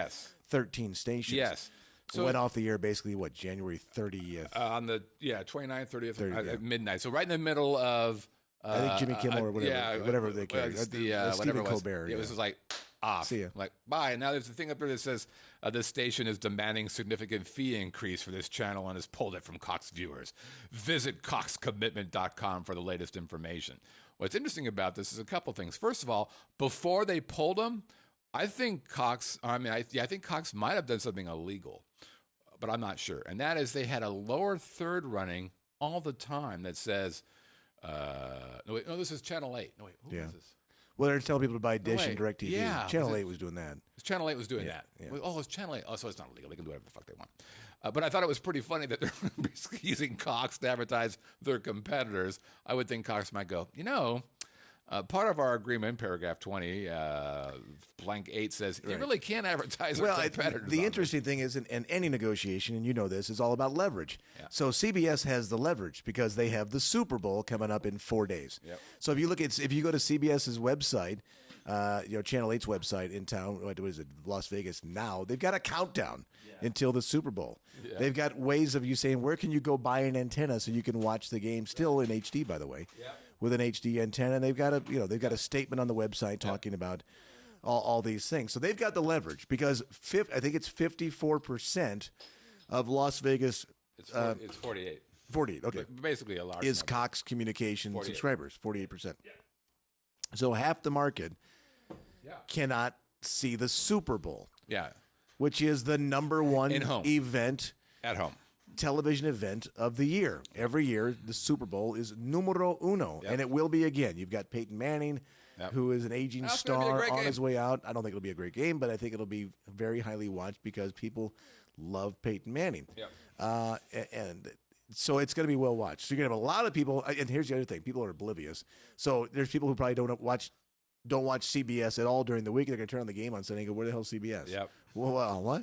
13 stations. Yes. So went off the air basically January 30th on the 29th, 30th at midnight. So right in the middle of I think Jimmy Kimmel or whatever they carry. Stephen Colbert. It was just like off. See ya. Like, bye. And now there's a thing up there that says this station is demanding significant fee increase for this channel and has pulled it from Cox viewers. Visit coxcommitment.com for the latest information. What's interesting about this is a couple things. First of all, before they pulled them, I think Cox might have done something illegal. but I'm not sure. And that is they had a lower third running all the time that says, no, this is Channel 8. No, wait, who is this? Well, they're telling people to buy Dish and DirecTV. Yeah, Channel 8 was doing that. Channel 8 was doing that. Yeah. Oh, it's Channel 8. Oh, so it's not illegal. They can do whatever the fuck they want. But I thought it was pretty funny that they're basically using Cox to advertise their competitors. I would think Cox might go, part of our agreement, paragraph 20, blank 8 says, you really can't advertise our competitors. The interesting thing is, in any negotiation, and you know this, is all about leverage. Yeah. So CBS has the leverage because they have the Super Bowl coming up in 4 days. Yep. So if you go to CBS's website, Channel 8's website in town, what is it, Las Vegas now, they've got a countdown until the Super Bowl. Yeah. They've got ways of you saying, where can you go buy an antenna so you can watch the game still in HD, by the way. Yeah. With an HD antenna, and they've got a statement on the website talking about all these things. So they've got the leverage because I think it's 54% of Las Vegas. It's 48. 48. Okay, but basically a large is number. Cox Communication 48. subscribers. 48%. Yeah. So half the market cannot see the Super Bowl. Yeah, which is the number one event at home. Television event of the year. Every year, the Super Bowl is numero uno, and it will be again. You've got Peyton Manning, who is an aging star on his way out. I don't think it'll be a great game, but I think it'll be very highly watched because people love Peyton Manning. Yep. And so it's going to be well watched. So you're going to have a lot of people, and here's the other thing. People are oblivious. So there's people who probably don't watch CBS at all during the week. They're going to turn on the game on Sunday and go, where the hell is CBS? Yep. Well, what?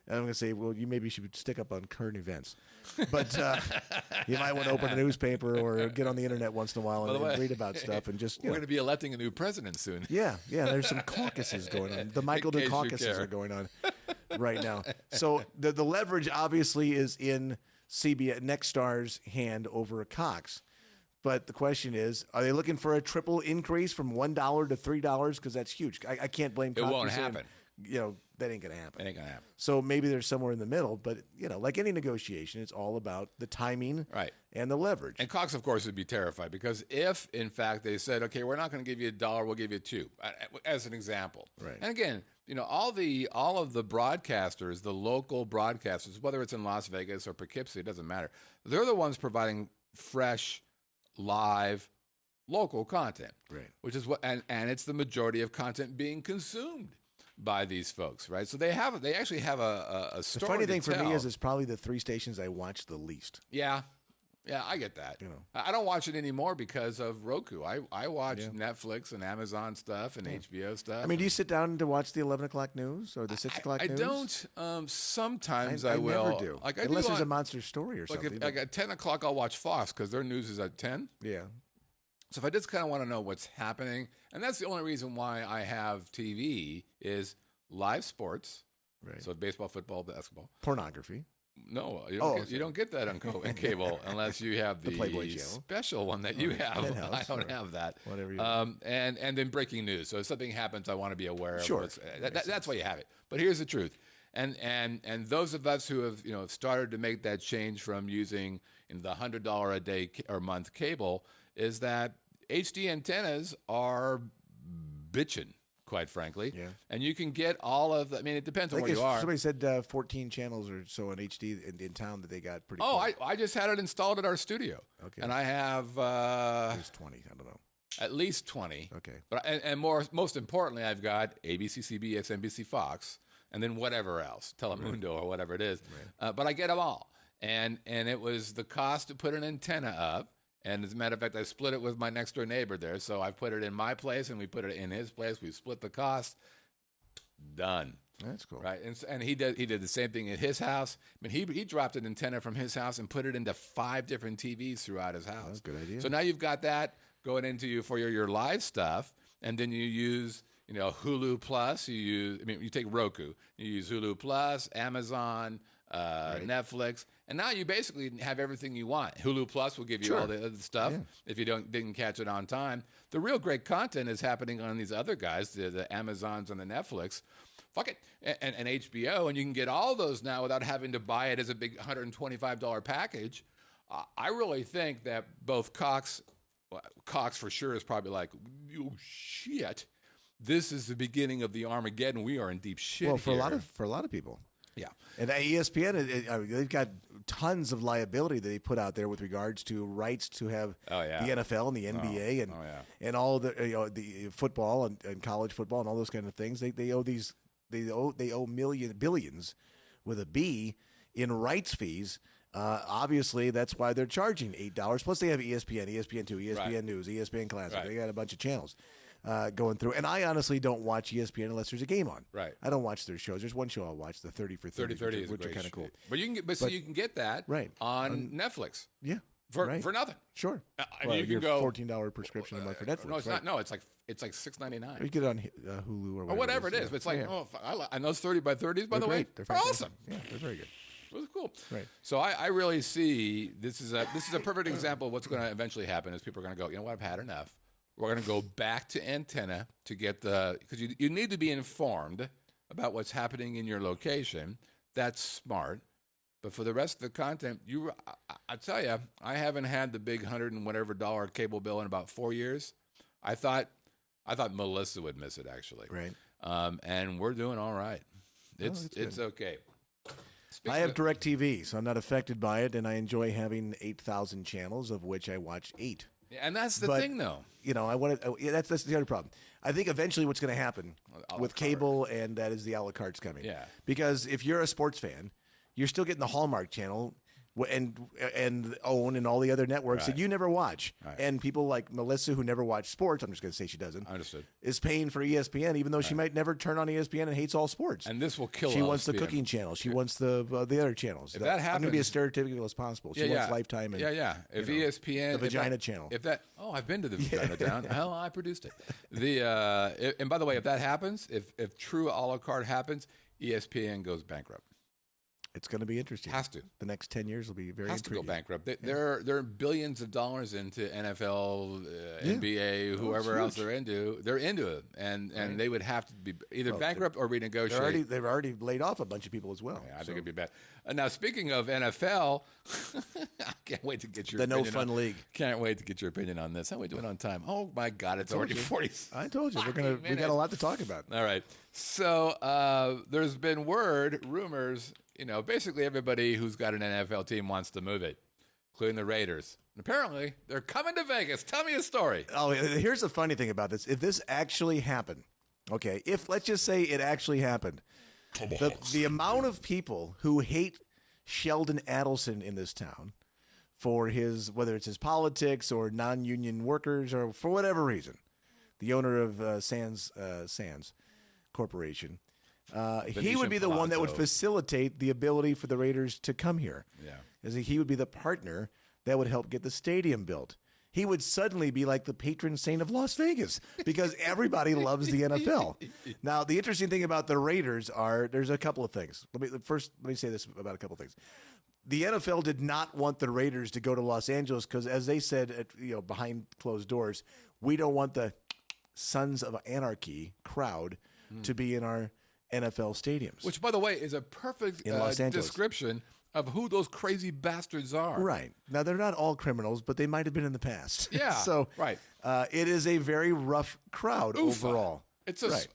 And I'm going to say, well, you maybe should stick up on current events. But you might want to open a newspaper or get on the internet once in a while and read about stuff. And just we're going to be electing a new president soon. Yeah. There's some caucuses going on. The Michael D. caucuses are going on right now. So the leverage obviously is in CBS Nexstar's hand over Cox. But the question is, are they looking for a triple increase from $1 to $3? Because that's huge. I can't blame Cox. It won't happen. That ain't going to happen. It ain't going to happen. So maybe there's somewhere in the middle, but, like any negotiation, it's all about the timing and the leverage. And Cox, of course, would be terrified because if, in fact, they said, okay, we're not going to give you $1, we'll give you $2, as an example. Right. And again, all of the broadcasters, the local broadcasters, whether it's in Las Vegas or Poughkeepsie, it doesn't matter. They're the ones providing fresh, live, local content. Right. Which is and it's the majority of content being consumed by these folks, right? So they actually have a story. The funny thing to for tell. me is it's probably the 3 stations I watch the least. Yeah, I get that. I don't watch it anymore because of Roku. I watch Netflix and Amazon stuff and HBO stuff. I mean, do you sit down to watch the 11 o'clock news or the 6 o'clock news? I don't. Sometimes I will. Never do. Unless there's a monster story or something. Like at 10 o'clock, I'll watch Fox because their news is at 10. Yeah. So if I just kind of want to know what's happening, and that's the only reason why I have TV is live sports. Right. So baseball, football, basketball. Pornography. No, you don't get that on cable unless you have the Playboy channel. special one that you have. I don't have that. Whatever you and then breaking news. So if something happens, I want to be aware of. Sure. That's why you have it. But here's the truth. And those of us who have started to make that change from using the $100 a day or month cable is that HD antennas are bitching, quite frankly. Yeah. And you can get all of the, it depends on where you are. Somebody said 14 channels or so in HD in town that they got pretty I just had it installed at our studio. Okay. And I have at least 20, I don't know. At least 20. Okay. But most importantly, I've got ABC, CBS, NBC, Fox, and then whatever else, Telemundo or whatever it is. Right. But I get them all. And it was the cost to put an antenna up. And as a matter of fact, I split it with my next door neighbor there. So I put it in my place and we put it in his place. We split the cost. Done. That's cool. Right. And he did the same thing at his house. He dropped an antenna from his house and put it into 5 different TVs throughout his house. That's a good idea. So now you've got that going into you for your live stuff. And then you use, Hulu Plus. You take Roku. You use Hulu Plus, Amazon, Netflix, and now you basically have everything you want. Hulu Plus will give you all the other stuff if you didn't catch it on time. The real great content is happening on these other guys, the Amazons and the Netflix. Fuck it, and HBO, and you can get all those now without having to buy it as a big $125 package. I really think that both Cox for sure is probably like, oh shit, this is the beginning of the Armageddon. We are in deep shit. Well, for a lot of people. Yeah. And ESPN, I mean, they've got tons of liability that they put out there with regards to rights to have the NFL and the NBA and all the the football and college football and all those kind of things. They owe billions with a B in rights fees. Obviously, that's why they're charging $8. Plus, they have ESPN, ESPN2, ESPN News, ESPN Classic. Right. They got a bunch of channels going through. And I honestly don't watch ESPN unless there's a game on. Right. I don't watch their shows. There's one show I'll watch, the 30 for 30, which are kind of cool. But you can get, so you can get that on Netflix. Yeah. For nothing. Sure. Well, you can go $14 prescription a month for Netflix. No, it's not. No, it's like $6.99. You get it on Hulu or whatever it is. But it's like, and those 30 by 30s, by the way, they're awesome. Yeah, they're very good. It was cool. Right. So I really see this is a perfect example of what's going to eventually happen is people are going to go, you know what, I've had enough. We're going to go back to antenna to get because you need to be informed about what's happening in your location. That's smart. But for the rest of the content, I tell you, I haven't had the big $100 and whatever cable bill in about 4 years. I thought Melissa would miss it actually. Right. And we're doing all right. It's okay. I have DirecTV, so I'm not affected by it, and I enjoy having 8,000 channels, of which I watch 8. And that's the thing, though. You know, that's the other problem. I think eventually what's going to happen with cable, and that is the a la carte's coming. Yeah. Because if you're a sports fan, you're still getting the Hallmark Channel and OWN and all the other networks that you never watch. Right. And people like Melissa, who never watch sports, I'm just going to say she doesn't. Understood. Is paying for ESPN, even though she might never turn on ESPN and hates all sports. And this will kill She wants the cooking channel. She wants the other channels. If that happens, I'm going to be as stereotypical as possible. She wants Lifetime. And, If ESPN, the Vagina Channel. I've been to the Vagina Town. Hell, I produced it. And by the way, if that happens, if true a la carte happens, ESPN goes bankrupt. It's going to be interesting. Has to. The next 10 years will be very Has intriguing. to go bankrupt. There are billions of dollars into NFL, NBA, whoever else they're into. They're into it, and they would have to be either bankrupt or renegotiate. They've already laid off a bunch of people as well. Yeah, I think it'd be bad. Now, speaking of NFL, I can't wait to get your opinion. The no fun league. Can't wait to get your opinion on this. How are we doing on time? Oh my God, it's already 40. I told you we got a lot to talk about. All right. So there's been rumors. You know, basically everybody who's got an NFL team wants to move it, including the Raiders. And apparently, they're coming to Vegas. Tell me a story. Oh, here's the funny thing about this. If this actually happened, okay, let's just say it actually happened, the amount of people who hate Sheldon Adelson in this town for whether it's his politics or non-union workers or for whatever reason, the owner of Sands Corporation, he would be the one that would facilitate the ability for the Raiders to come here. Yeah. As he would be the partner that would help get the stadium built. He would suddenly be like the patron saint of Las Vegas because everybody loves the NFL. Now, the interesting thing about the Raiders there's a couple of things. Let me say this about a couple of things. The NFL did not want the Raiders to go to Los Angeles because, as they said, behind closed doors, we don't want the Sons of Anarchy crowd to be in our NFL stadiums. Which, by the way, is a perfect description of who those crazy bastards are. Right. Now, they're not all criminals, but they might have been in the past. Yeah. So it is a very rough crowd overall.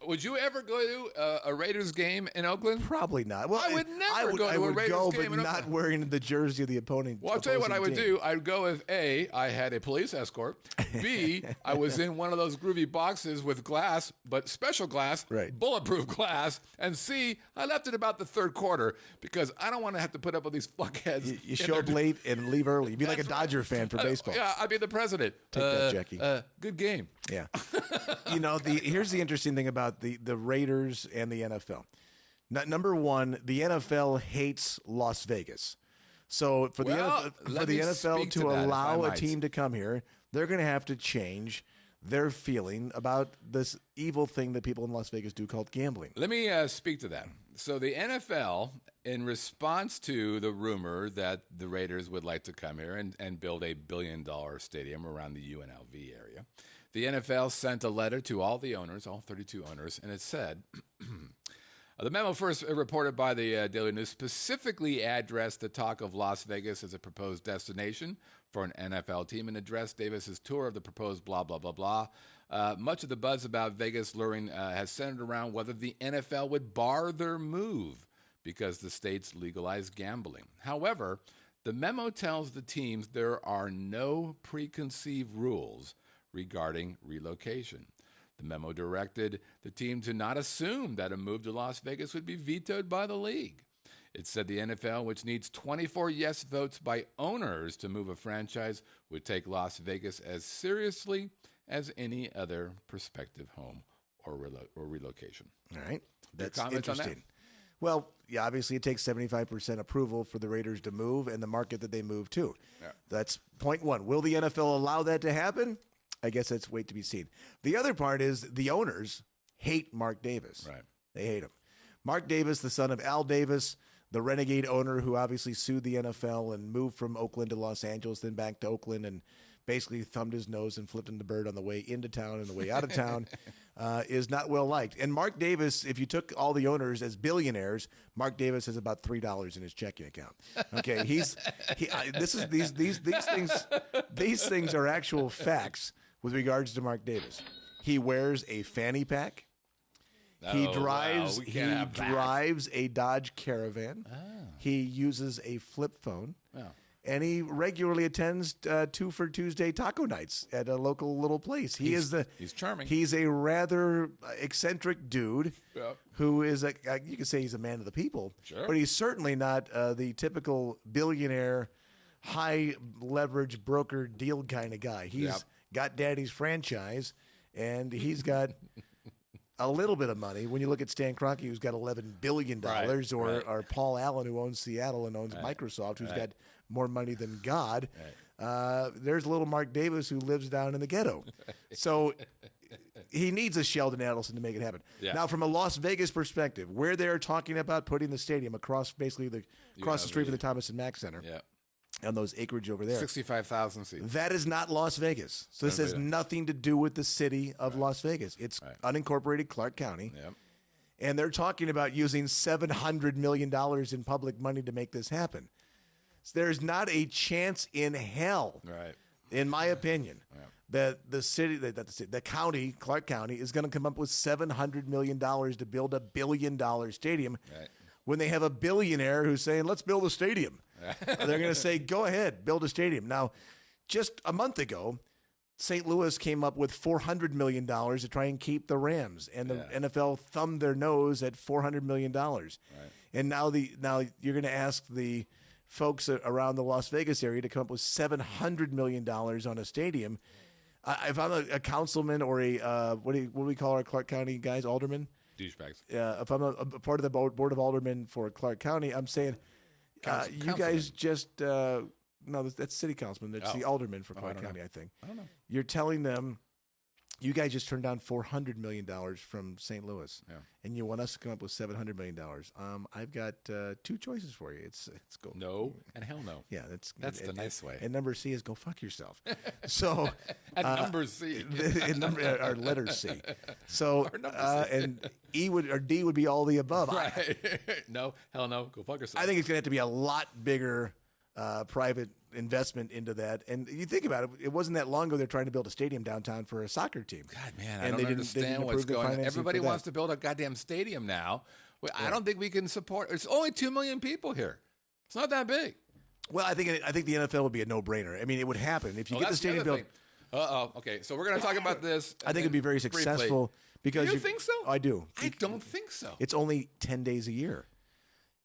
Would you ever go to a Raiders game in Oakland? Probably not. Well, I would never go to a Raiders game in Oakland. Not wearing the jersey of the opponent. Well, I'll tell you what I would do. I'd go if A, I had a police escort. B, I was in one of those groovy boxes with glass, but special glass, bulletproof glass. And C, I left at about the third quarter because I don't want to have to put up with these fuckheads. You show up late and leave early. You'd be like a Dodger fan for baseball. Yeah, I'd be the president. Take that, Jackie. Good game. Yeah. Here's the interesting thing about the Raiders and the NFL. Number one, the NFL hates Las Vegas. So for the NFL to allow a team to come here, they're going to have to change their feeling about this evil thing that people in Las Vegas do called gambling. Let me speak to that. So the NFL, in response to the rumor that the Raiders would like to come here and build a $1 billion stadium around the UNLV area, the NFL sent a letter to all the owners, all 32 owners, and it said, the memo first reported by the Daily News specifically addressed the talk of Las Vegas as a proposed destination for an NFL team and addressed Davis's tour of the proposed blah, blah, blah, blah. Much of the buzz about Vegas luring has centered around whether the NFL would bar their move because the states legalized gambling. However, the memo tells the teams there are no preconceived rules regarding relocation. The memo directed the team to not assume that a move to Las Vegas would be vetoed by the league. It said the NFL, which needs 24 yes votes by owners to move a franchise, would take Las Vegas as seriously as any other prospective home or relocation. All right. That's comments on that? interesting. Well, yeah, obviously it takes 75% approval for the Raiders to move and the market that they move to. Yeah. That's point one. Will the NFL allow that to happen? I guess that's wait to be seen. The other part is the owners hate Mark Davis. Right. They hate him. Mark Davis, the son of Al Davis, the renegade owner who obviously sued the NFL and moved from Oakland to Los Angeles, then back to Oakland, and basically thumbed his nose and flipped him the bird on the way into town and the way out of town, is not well liked. And Mark Davis, if you took all the owners as billionaires, Mark Davis has about $3 in his checking account. Okay, these things are actual facts with regards to Mark Davis. He wears a fanny pack. He drives a Dodge Caravan. Ah. He uses a flip phone. Yeah. And he regularly attends 2 for Tuesday taco nights at a local little place. He's charming. He's a rather eccentric dude Yep. who is you could say he's a man of the people, Sure. but he's certainly not the typical billionaire, high leverage broker deal kind of guy. He's got daddy's franchise, and he's got a little bit of money. When you look at Stan Kroenke, who's got $11 billion, or Paul Allen, who owns Seattle and owns Microsoft, who's got more money than God. There's little Mark Davis who lives down in the ghetto. So he needs a Sheldon Adelson to make it happen. Yeah. Now, from a Las Vegas perspective, where they're talking about putting the stadium across the street from the Thomas and Mack Center, on those acreage over there, 65,000 seats. that is not Las Vegas. So this has nothing to do with the city of Las Vegas. It's unincorporated Clark County. Yep. And they're talking about using $700 million in public money to make this happen. So there's not a chance in hell, in my opinion, that the county, Clark County, is going to come up with $700 million to build a $1 billion stadium when they have a billionaire who's saying, let's build a stadium. They're going to say, go ahead, build a stadium. Now, just a month ago, St. Louis came up with $400 million to try and keep the Rams, and the NFL thumbed their nose at $400 million. And now you're going to ask the folks around the Las Vegas area to come up with $700 million on a stadium. If I'm a councilman or what do we call our Clark County guys, aldermen? Douchebags. If I'm a part of the board of aldermen for Clark County, I'm saying, you guys just no, that's city councilman. That's the alderman for Clark County, I think. I don't know. You're telling them, you guys just turned down $400 million from St. Louis, and you want us to come up with $700 million. I've got two choices for you. It's go no and hell no. Yeah, that's the nice way. And number C is go fuck yourself. So and number C, our letter C. So and E or D would be all the above. Right. No, hell no, go fuck yourself. I think it's going to have to be a lot bigger private investment into that. And you think about it, it wasn't that long ago they're trying to build a stadium downtown for a soccer team. God, man, I don't understand what's going on. Everybody wants to build a goddamn stadium now. I don't think we can support. It's only 2 million people here. It's not that big. Well, I think the NFL would be a no-brainer. I mean, it would happen if you get the stadium built. Okay, so we're going to talk about this. I think it'd be very successful because you think so? I do. I don't think so. It's only 10 days a year.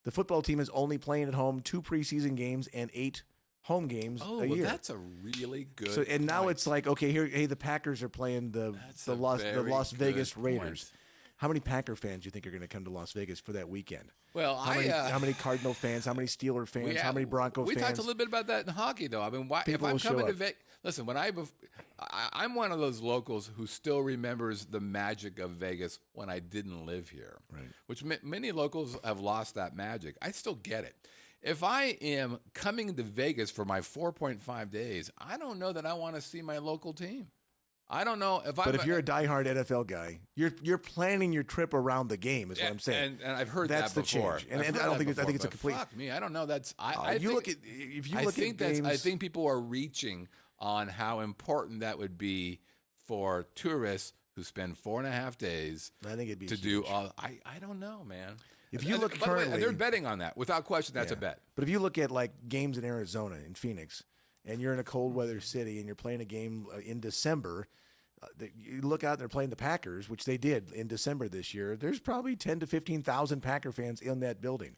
The football team is only playing at home 2 preseason games and 8 home games a year. That's a really good. So and now it's like, okay, the Packers are playing the Las Vegas Raiders. How many Packer fans do you think are going to come to Las Vegas for that weekend? Well, how many Cardinal fans? How many Steeler fans? How many Bronco fans? We talked a little bit about that in hockey, though. I mean, if I'm coming to Vegas, listen. I'm one of those locals who still remembers the magic of Vegas when I didn't live here. Right. Which many locals have lost that magic. I still get it. If I am coming to Vegas for my 4.5 days, I don't know that I want to see my local team. I don't know if But if you're a diehard NFL guy, you're planning your trip around the game. Is what I'm saying. And I've heard that's that before. That's the change. And I don't think it's a complete. Fuck me, I don't know. That's I think people are reaching on how important that would be for tourists who spend 4.5 days. I think it'd be to do all. I don't know, man. If you look By the way, currently, they're betting on that without question. That's a yeah. bet. But if you look at like games in Arizona, in Phoenix, and you're in a cold weather city and you're playing a game in December, you look out, they're playing the Packers, which they did in December this year. There's probably 10 to 15,000 Packer fans in that building.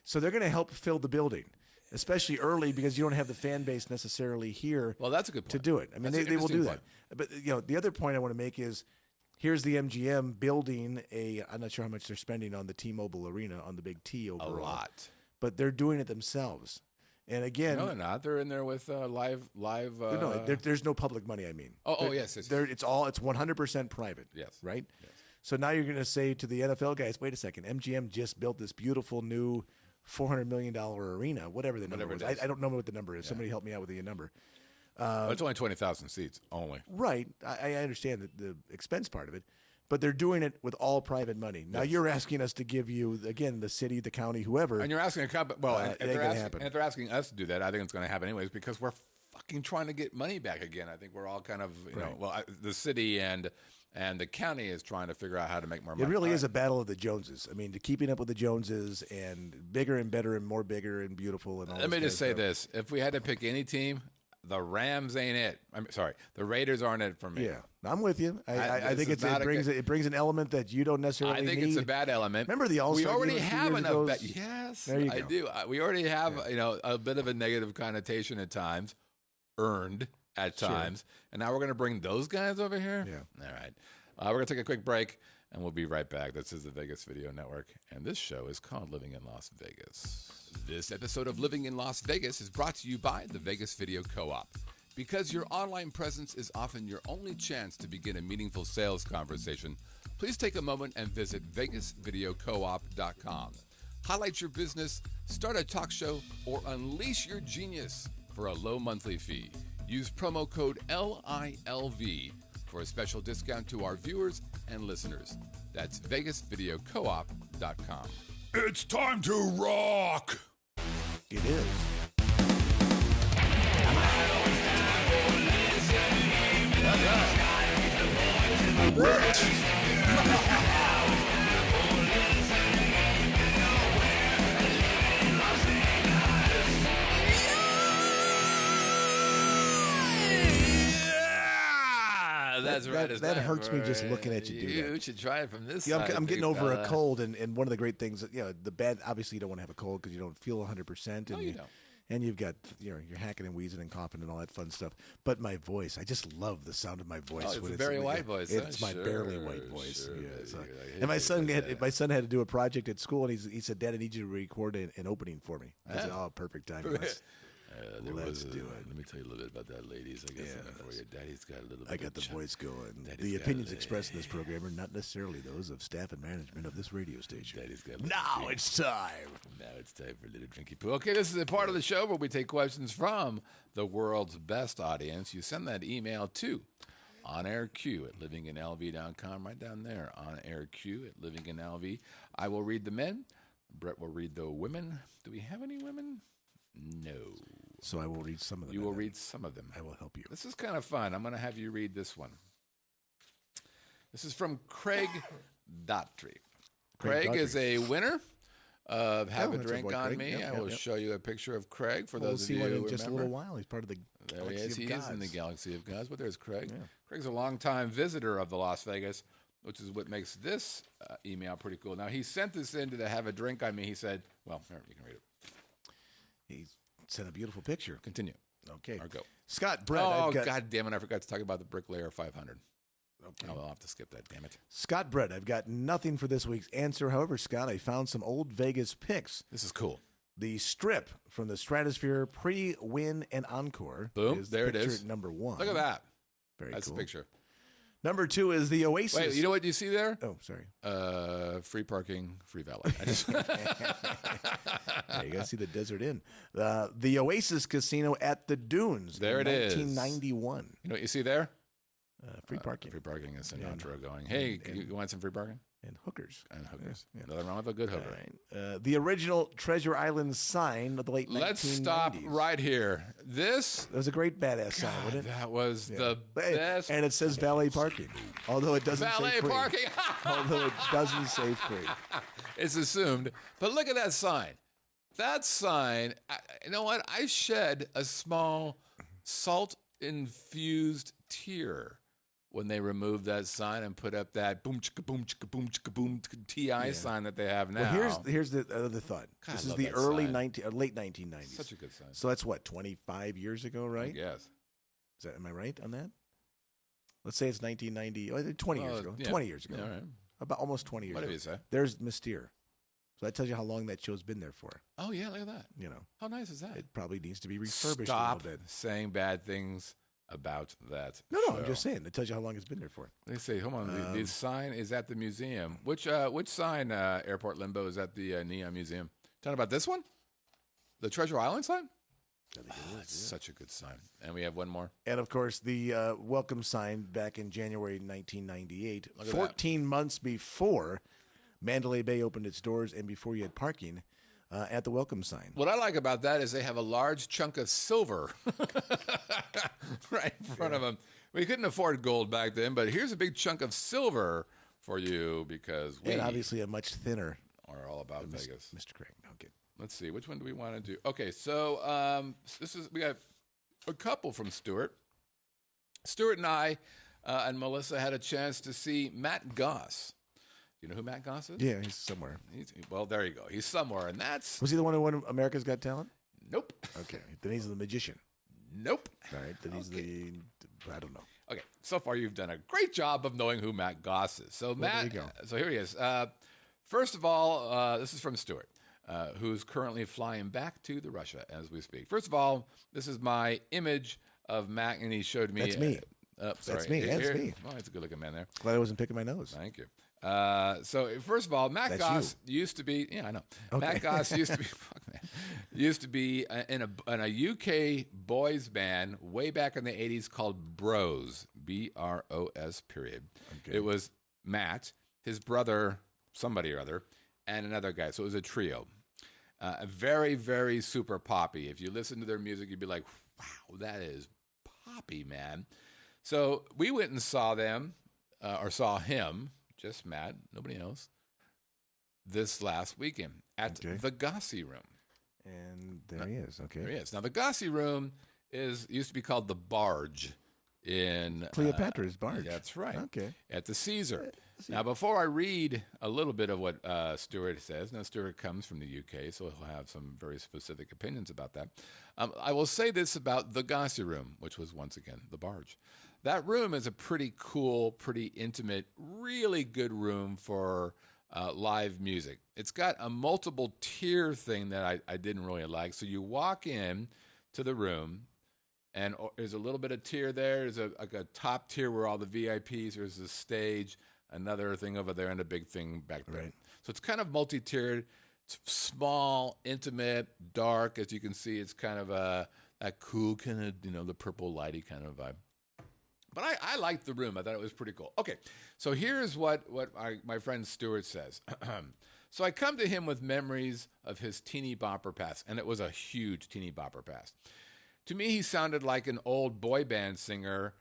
So they're going to help fill the building, especially early because you don't have the fan base necessarily here. Well, that's a good point. To do it. I mean, they will do that. But the other point I want to make is here's the MGM building I'm not sure how much they're spending on the T-Mobile Arena on the big T overall. A lot. But they're doing it themselves. And again, no, they're not. They're in there with live. No, there's no public money. I mean, Yes. It's 100% private. Yes, right. Yes. So now you're going to say to the NFL guys, wait a second, MGM just built this beautiful new $400 million arena, whatever the number is. I don't know what the number is. Yeah. Somebody help me out with the number. It's only 20,000 seats only. Right. I understand the expense part of it. But they're doing it with all private money. Now you're asking us to give you, again, the city, the county, whoever. And you're asking a company. Well, if they're asking us to do that, I think it's going to happen anyways because we're fucking trying to get money back again. I think we're all kind of, the city and the county is trying to figure out how to make more money. It really is a battle of the Joneses. I mean, keeping up with the Joneses and bigger and better and more bigger and beautiful and all. Let me just say this: if we had to pick any team, the Rams ain't it. I'm sorry, the Raiders aren't it for me. Yeah, I'm with you. I think it brings an element that you don't necessarily need. I think it's a bad element. Remember the All-Star? We already have enough. Yes, there you go. I do. We already have a bit of a negative connotation at times, earned at times, and now we're going to bring those guys over here. Yeah. All right. We're going to take a quick break, and we'll be right back. This is the Vegas Video Network, and this show is called Living in Las Vegas. This episode of Living in Las Vegas is brought to you by the Vegas Video Co-op. Because your online presence is often your only chance to begin a meaningful sales conversation, please take a moment and visit vegasvideocoop.com. Highlight your business, start a talk show, or unleash your genius for a low monthly fee. Use promo code LILV for a special discount to our viewers and listeners. That's vegasvideocoop.com. It's time to rock! It is. That's right. That hurts me just looking at you do that. You should try it from this side. I'm getting over a cold, and one of the great things, the bad, obviously you don't want to have a cold because you don't feel 100%. No, you don't. And you've got, you're hacking and wheezing and coughing and all that fun stuff. But my voice, I just love the sound of my voice. Oh, it's a very white voice. It's my barely white voice. And my son had to do a project at school, and he said, "Dad, I need you to record an opening for me." I said, "Oh, perfect timing." Let's do it. Let me tell you a little bit about that, ladies. I guess for you. Daddy's got a little bit. I got the voice going. The opinions expressed in this program are not necessarily those of staff and management of this radio station. Daddy's got now it's time. Now it's time for a little drinky poo. Okay, this is a part of the show where we take questions from the world's best audience. You send that email to onairq@livinginlv.com, right down there. onairq@livinginlv. I will read the men. Brett will read the women. Do we have any women? No. So I will read some of them. You will read some of them. I will help you. This is kind of fun. I'm going to have you read this one. This is from Craig Daughtry. Craig is a winner of Have a Drink on Me. I will show you a picture of Craig for those of you who remember. We'll see him in just a little while. He's part of the Galaxy of Gods. He is in the Galaxy of Gods, but there's Craig. Yeah. Craig's a longtime visitor of the Las Vegas, which is what makes this email pretty cool. Now, he sent this in to Have a Drink on Me. He said, well, here, you can read it. He sent a beautiful picture. Continue. Okay. Or go. Scott Brett. Oh, God damn it. I forgot to talk about the Bricklayer 500. Okay. I'll have to skip that, damn it. Scott Brett, I've got nothing for this week's answer. However, Scott, I found some old Vegas pics. This is cool. The strip from the Stratosphere pre, win, and encore. Boom. There it is. Number one. Look at that. Very That's cool. the picture. Number two is the Oasis. Wait, you know what you see there? Oh, sorry. Free parking, free valet. Yeah, you got to see the Desert Inn. The Oasis Casino at the Dunes. There it is. 1991. You know what you see there? Free parking. Free parking is Sinatra going, hey, you want some free parking? And hookers. And hookers. Yeah. Nothing wrong with a good hooker. All right. The original Treasure Island sign of the late 1990s. Let's stop right here. This That was a great badass sign, wasn't it? that was the best. And it says valet parking, although it doesn't Valet say free. parking. Although it doesn't say free. It's assumed. But look at that sign. That sign, you know what? I shed a small salt-infused tear when they removed that sign and put up that boom chicka boom chicka boom chicka boom TI sign that they have now. Well, here's the other thought. God, this I is love the that early sign. late 1990s. Such a good sign. So that's what, 25 years ago, right? Yes. Am I right on that? Let's say it's 1990. 20 years ago. Yeah. 20 years ago. Yeah, all right. About almost 20 years Whatever ago. you say. There's Mystere. So that tells you how long that show's been there for. Oh, yeah, look at that. You know, How nice is that? it probably needs to be refurbished Stop a little bit. saying bad things about that No, show. I'm just saying. It tells you how long it's been there for. They say, hold on, the sign is at the museum. Which sign, Airport Limbo, is at the Neon Museum? Talking about this one? The Treasure Island sign? I think it is, It's such a good sign. And we have one more. And of course, the welcome sign back in January 1998, Look at 14 months before Mandalay Bay opened its doors and before you had parking at the welcome sign. What I like about that is they have a large chunk of silver right in front of them. We couldn't afford gold back then, but here's a big chunk of silver for you because we And obviously a much thinner are all about Vegas. Mr. Craig. Okay. Let's see, which one do we want to do? Okay, so we got a couple from Stuart. Stuart and I and Melissa had a chance to see Matt Goss. Do you know who Matt Goss is? Yeah, he's somewhere. Well, there you go. He's somewhere, and that's Was he the one who won America's Got Talent? nope, Okay. Then he's the magician. nope. All right. Then he's I don't know. Okay, so far you've done a great job of knowing who Matt Goss is. So there Matt, you go. so here he is. First of all, this is from Stuart, who's currently flying back to the Russia as we speak. First of all, this is my image of Matt, and he showed me. That's me. Sorry. That's me. That's me. Oh, that's a good-looking man there. Glad I wasn't picking my nose. Thank you. So first of all, Matt That's Goss used to be. Yeah, I know. Okay. Matt Goss used to be. Fuck, man, used to be in a UK boys band way back in the '80s called Bros. BROS. Period. Okay. It was Matt, his brother, somebody or other, and another guy. So it was a trio. Very, very super poppy. If you listen to their music, you'd be like, "Wow, that is poppy, man." So we went and saw them, or saw him. Just Matt, nobody else, this last weekend at the Gossi Room. And there he is. Okay. There he is. Now, the Gossi Room used to be called the Barge in Cleopatra's Barge. That's right. Okay. At the Caesar. Now, before I read a little bit of what Stuart says, now Stuart comes from the UK, so he'll have some very specific opinions about that. I will say this about the Gossi Room, which was once again the Barge. That room is a pretty cool, pretty intimate, really good room for live music. It's got a multiple tier thing that I didn't really like. So you walk in to the room, and there's a little bit of tier there. There's a top tier where all the VIPs. There's a stage, another thing over there, and a big thing back there. Right. So it's kind of multi-tiered. It's small, intimate, dark. As you can see, it's kind of that cool kind of, the purple lighty kind of vibe. But I liked the room. I thought it was pretty cool. Okay, so here's what my friend Stuart says. So I come to him with memories of his teeny bopper past, and it was a huge teeny bopper past. To me, he sounded like an old boy band singer,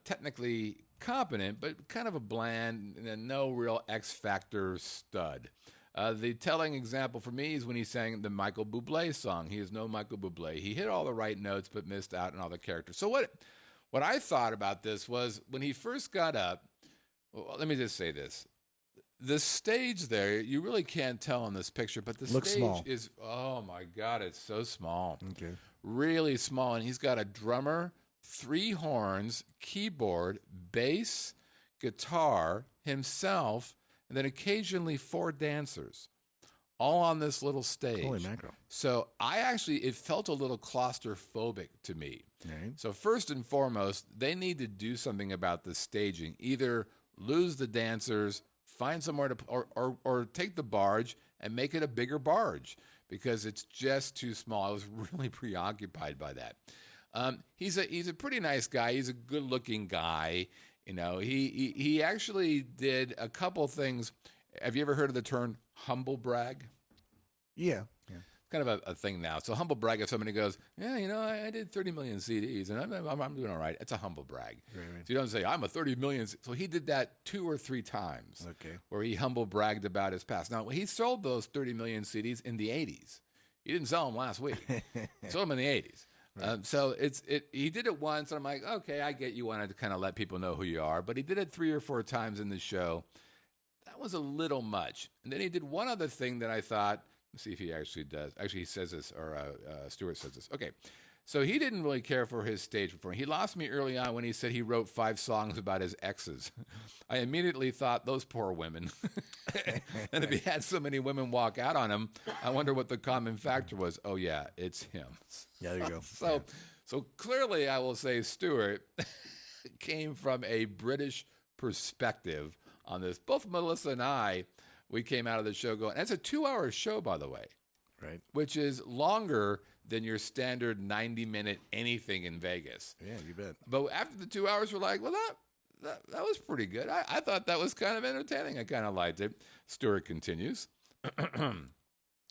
technically competent, but kind of a bland and no real X Factor stud. The telling example for me is when he sang the Michael Bublé song. He is no Michael Bublé. He hit all the right notes, but missed out on all the characters. So what I thought about this was when he first got up, well, let me just say this. The stage there, you really can't tell in this picture, but the Looks stage small. is, oh my God, it's so small. Okay. Really small. And he's got a drummer, 3 horns, keyboard, bass, guitar, himself, and then occasionally 4 dancers, all on this little stage. Holy mackerel. So it felt a little claustrophobic to me. Right. So first and foremost, they need to do something about the staging. Either lose the dancers, find somewhere to, or take the barge and make it a bigger barge because it's just too small. I was really preoccupied by that. He's a pretty nice guy. He's a good looking guy. He actually did a couple things Have you ever heard of the term humble brag? Yeah. Yeah. Kind of a thing now. So humble brag, if somebody goes, yeah, I did 30 million CDs and I'm doing all right. It's a humble brag. Right. So you don't say, I'm a 30 million. So he did that 2 or 3 times. Okay. Where he humble bragged about his past. Now, he sold those 30 million CDs in the 80s. He didn't sell them last week. He sold them in the 80s. Right. So he did it once, and I'm like, okay, I get you wanted to kind of let people know who you are. But he did it 3 or 4 times in the show. That was a little much. And then he did one other thing that I thought, let's see if he actually does. Actually, he says this, or Stewart says this. Okay, so he didn't really care for his stage performance. He lost me early on when he said he wrote 5 songs about his exes. I immediately thought, those poor women. And if he had so many women walk out on him, I wonder what the common factor was. Oh, yeah, it's him. Yeah, there you go. So clearly, I will say Stewart came from a British perspective on this. Both Melissa and I, we came out of the show going, and it's a 2-hour show, by the way, right? Which is longer than your standard 90-minute anything in Vegas. Yeah, you bet. But after the 2 hours, we're like, well, that was pretty good. I thought that was kind of entertaining. I kind of liked it. Stewart continues.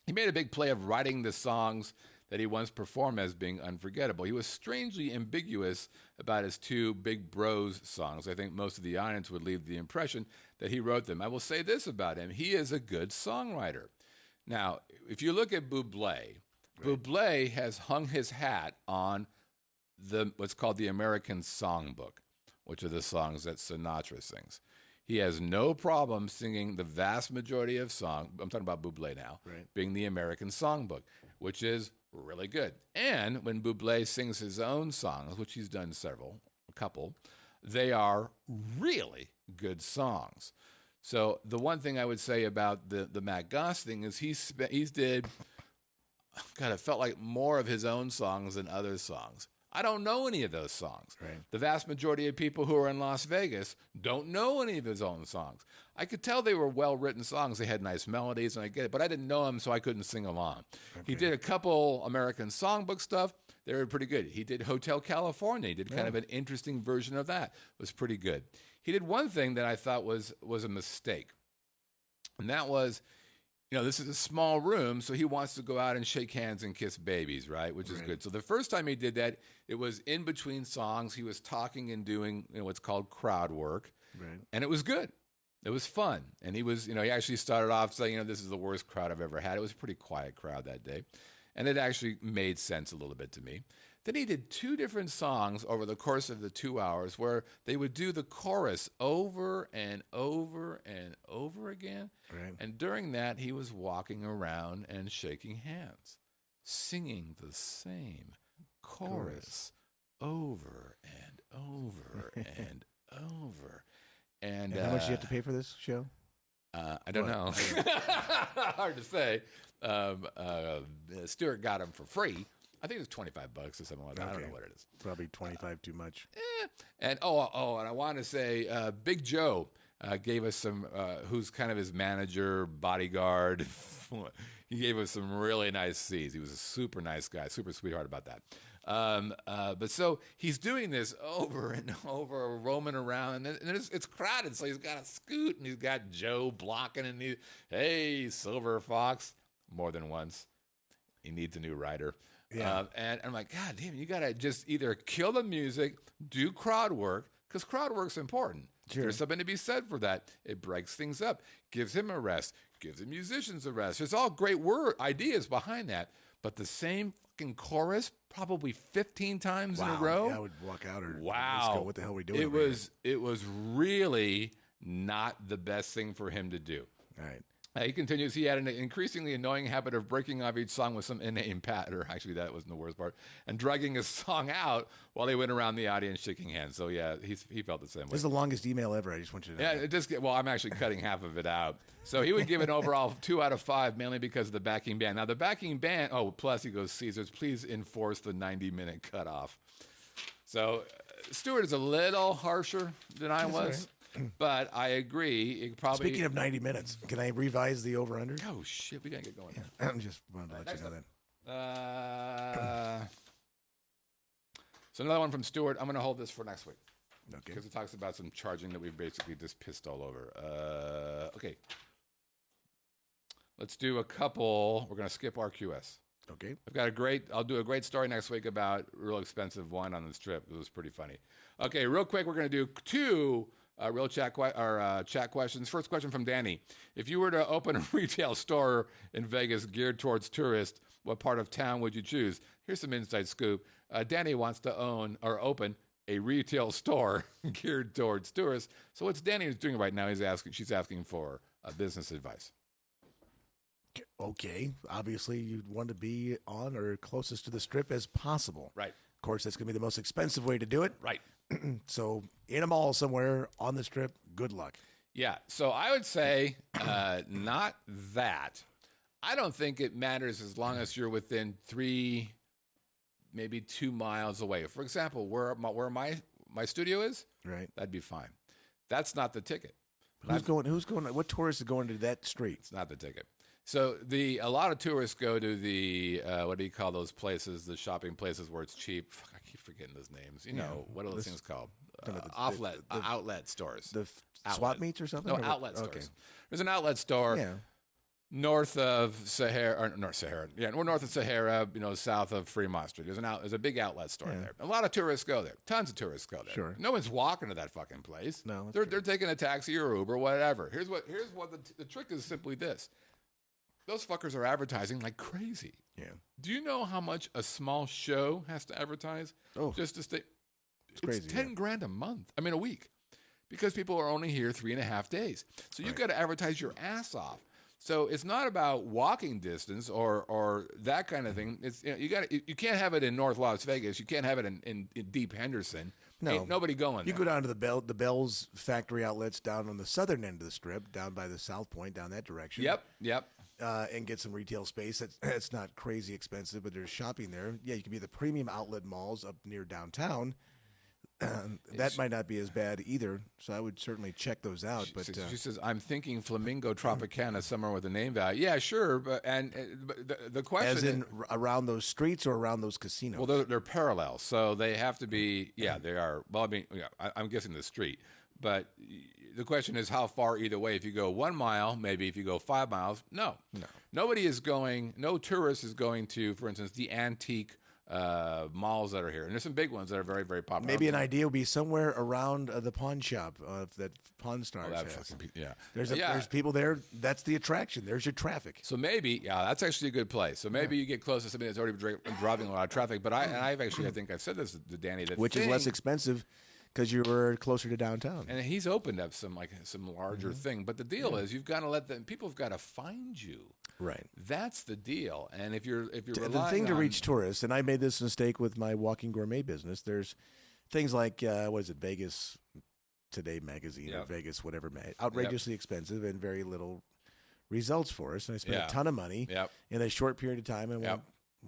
He made a big play of writing the songs that he once performed as being unforgettable. He was strangely ambiguous about his 2 Big Bros songs. I think most of the audience would leave the impression that he wrote them. I will say this about him. He is a good songwriter. Now, if you look at Bublé, right. Bublé has hung his hat on what's called the American Songbook, which are the songs that Sinatra sings. He has no problem singing the vast majority of songs, I'm talking about Bublé now, right. being the American Songbook, which is really good. And when Bublé sings his own songs, which he's done a couple, they are really good songs. So the one thing I would say about the Matt Goss thing is he's did, God, it felt like more of his own songs than other songs. I don't know any of those songs. Right. The vast majority of people who are in Las Vegas don't know any of his own songs. I could tell they were well-written songs. They had nice melodies, and I get it, but I didn't know them, so I couldn't sing along. Okay. He did a couple American Songbook stuff. They were pretty good. He did Hotel California. He did kind of an interesting version of that. It was pretty good. He did one thing that I thought was a mistake, and that was, this is a small room, so he wants to go out and shake hands and kiss babies, right? Which is good. So the first time he did that, it was in between songs. He was talking and doing what's called crowd work, right. And it was good. It was fun. And he was, he actually started off saying, this is the worst crowd I've ever had. It was a pretty quiet crowd that day. And it actually made sense a little bit to me. Then he did 2 different songs over the course of the 2 hours where they would do the chorus over and over and over again. Right. And during that, he was walking around and shaking hands, singing the same chorus over and over and over. And how much do you have to pay for this show? I don't know. Hard to say. Stewart got him for free. I think it's $25 or something like that. Okay. I don't know what it is. Probably 25 too much. And and I want to say Big Joe gave us some, who's kind of his manager, bodyguard. He gave us some really nice seats. He was a super nice guy, super sweetheart about that. But so he's doing this over and over, roaming around, and it's crowded. So he's got a scoot, and he's got Joe blocking, and hey, Silver Fox, more than once. He needs a new rider. Yeah. And I'm like, God damn, you got to just either kill the music, do crowd work, because crowd work's important. Sure. There's something to be said for that. It breaks things up, gives him a rest, gives the musicians a rest. There's all great ideas behind that. But the same fucking chorus, probably 15 times in a row. Yeah, I would walk out or just go, what the hell are we doing? It was really not the best thing for him to do. All right. He continues, he had an increasingly annoying habit of breaking off each song with some inane patter. Actually, that wasn't the worst part. And dragging a song out while they went around the audience shaking hands. So, yeah, he felt the same way. This is the longest email ever. I just want you to know. Yeah, I'm actually cutting half of it out. So he would give an overall 2 out of 5, mainly because of the backing band. Now, the backing band, plus he goes, Caesars, please enforce the 90-minute cutoff. So Stewart is a little harsher than I was. Right. But I agree. It probably. Speaking of 90 minutes, can I revise the over/under? Oh shit, we gotta get going. Yeah, I'm just wanted to let you know that. So another one from Stewart. I'm gonna hold this for next week. Okay. Because it talks about some charging that we've basically just pissed all over. Okay. Let's do a couple. We're going to skip RQS. Okay. I'll do a great story next week about real expensive wine on this trip. It was pretty funny. Okay, real quick, we're going to do two real chat questions. First question from Danny. If you were to open a retail store in Vegas geared towards tourists, what part of town would you choose? Here's some inside scoop. Danny wants to open a retail store geared towards tourists. So what's Danny doing right now? She's asking for business advice. Okay. Obviously, you'd want to be on or closest to the strip as possible. Right. Of course, that's going to be the most expensive way to do it. Right. So in a mall somewhere on the strip, good luck. Yeah. So I would say not that. I don't think it matters as long as you're within 3, maybe 2 miles away. For example, where my studio is, Right. that'd be fine. That's not the ticket. Who's going? What tourists are going to that street? It's not the ticket. So a lot of tourists go to the what do you call those places? The shopping places where it's cheap. Fuck, I keep forgetting those names. You know what are those things called? Outlet stores. Swap meets or something? No, outlet stores. There's an outlet store north of Sahara, or North Sahara. Yeah, we're north of Sahara. South of Fremont Street. There's a big outlet store there. A lot of tourists go there. Tons of tourists go there. Sure. No one's walking to that fucking place. No, they're taking a taxi or Uber, whatever. Here's what the trick is. Simply this. Those fuckers are advertising like crazy. Yeah. Do you know how much a small show has to advertise? Oh, just to stay. It's crazy. $10,000 a month. I mean, a week, because people are only here 3.5 days. So you've got to advertise your ass off. So it's not about walking distance or that kind of thing. It's you can't have it in North Las Vegas. You can't have it in Deep Henderson. No. Ain't nobody going there. You go down to the Bell's factory outlets down on the southern end of the strip, down by the South Point, down that direction. Yep. And get some retail space. That's not crazy expensive, but there's shopping there. Yeah, you can be the premium outlet malls up near downtown. That might not be as bad either, so I would certainly check those out. But she says, "I'm thinking Flamingo Tropicana somewhere with a name value." Yeah, sure, but the question as in around those streets or around those casinos. Well, they're parallel, so they have to be. Yeah, they are. Well, I mean, I'm guessing the street, but the question is how far either way. If you go 1 mile, maybe. If you go 5 miles, no. Nobody is going. No tourist is going to, for instance, the antique malls that are here, and there's some big ones that are very, very popular. Maybe an idea would be somewhere around the pawn shop that Pawn Stars has. There's people there. That's the attraction. There's your traffic. So maybe, that's actually a good place. So maybe you get close to somebody that's already driving a lot of traffic. But I think I've said this to Danny, which is less expensive because you were closer to downtown. And he's opened up some larger thing. But the deal is you've got to let them. People have got to find you. Right. That's the deal. And if you're the thing to reach tourists, and I made this mistake with my walking gourmet business. There's things like Vegas Today magazine or Vegas whatever, outrageously expensive and very little results for us. And I spent a ton of money in a short period of time, and went,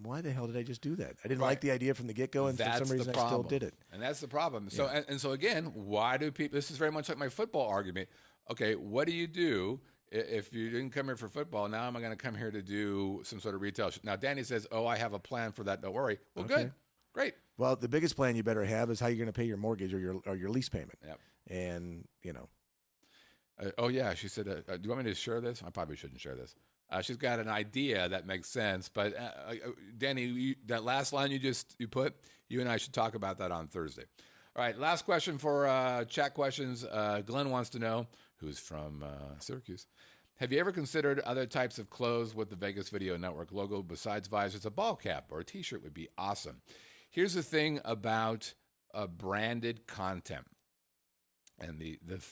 why the hell did I just do that? I didn't like the idea from the get go, and for some reason I still did it. And that's the problem. So and so again, why do people? This is very much like my football argument. Okay, what do you do? If you didn't come here for football, now am I going to come here to do some sort of retail? Now, Danny says, I have a plan for that. Don't worry. Well, good. Great. Well, the biggest plan you better have is how you're going to pay your mortgage or your lease payment. Yep. And, she said, do you want me to share this? I probably shouldn't share this. She's got an idea that makes sense. But, Danny, that last line you put, you and I should talk about that on Thursday. All right, last question for chat questions. Glenn wants to know, who's from Syracuse. Have you ever considered other types of clothes with the Vegas Video Network logo besides visors? A ball cap or a T-shirt would be awesome. Here's the thing about branded content. And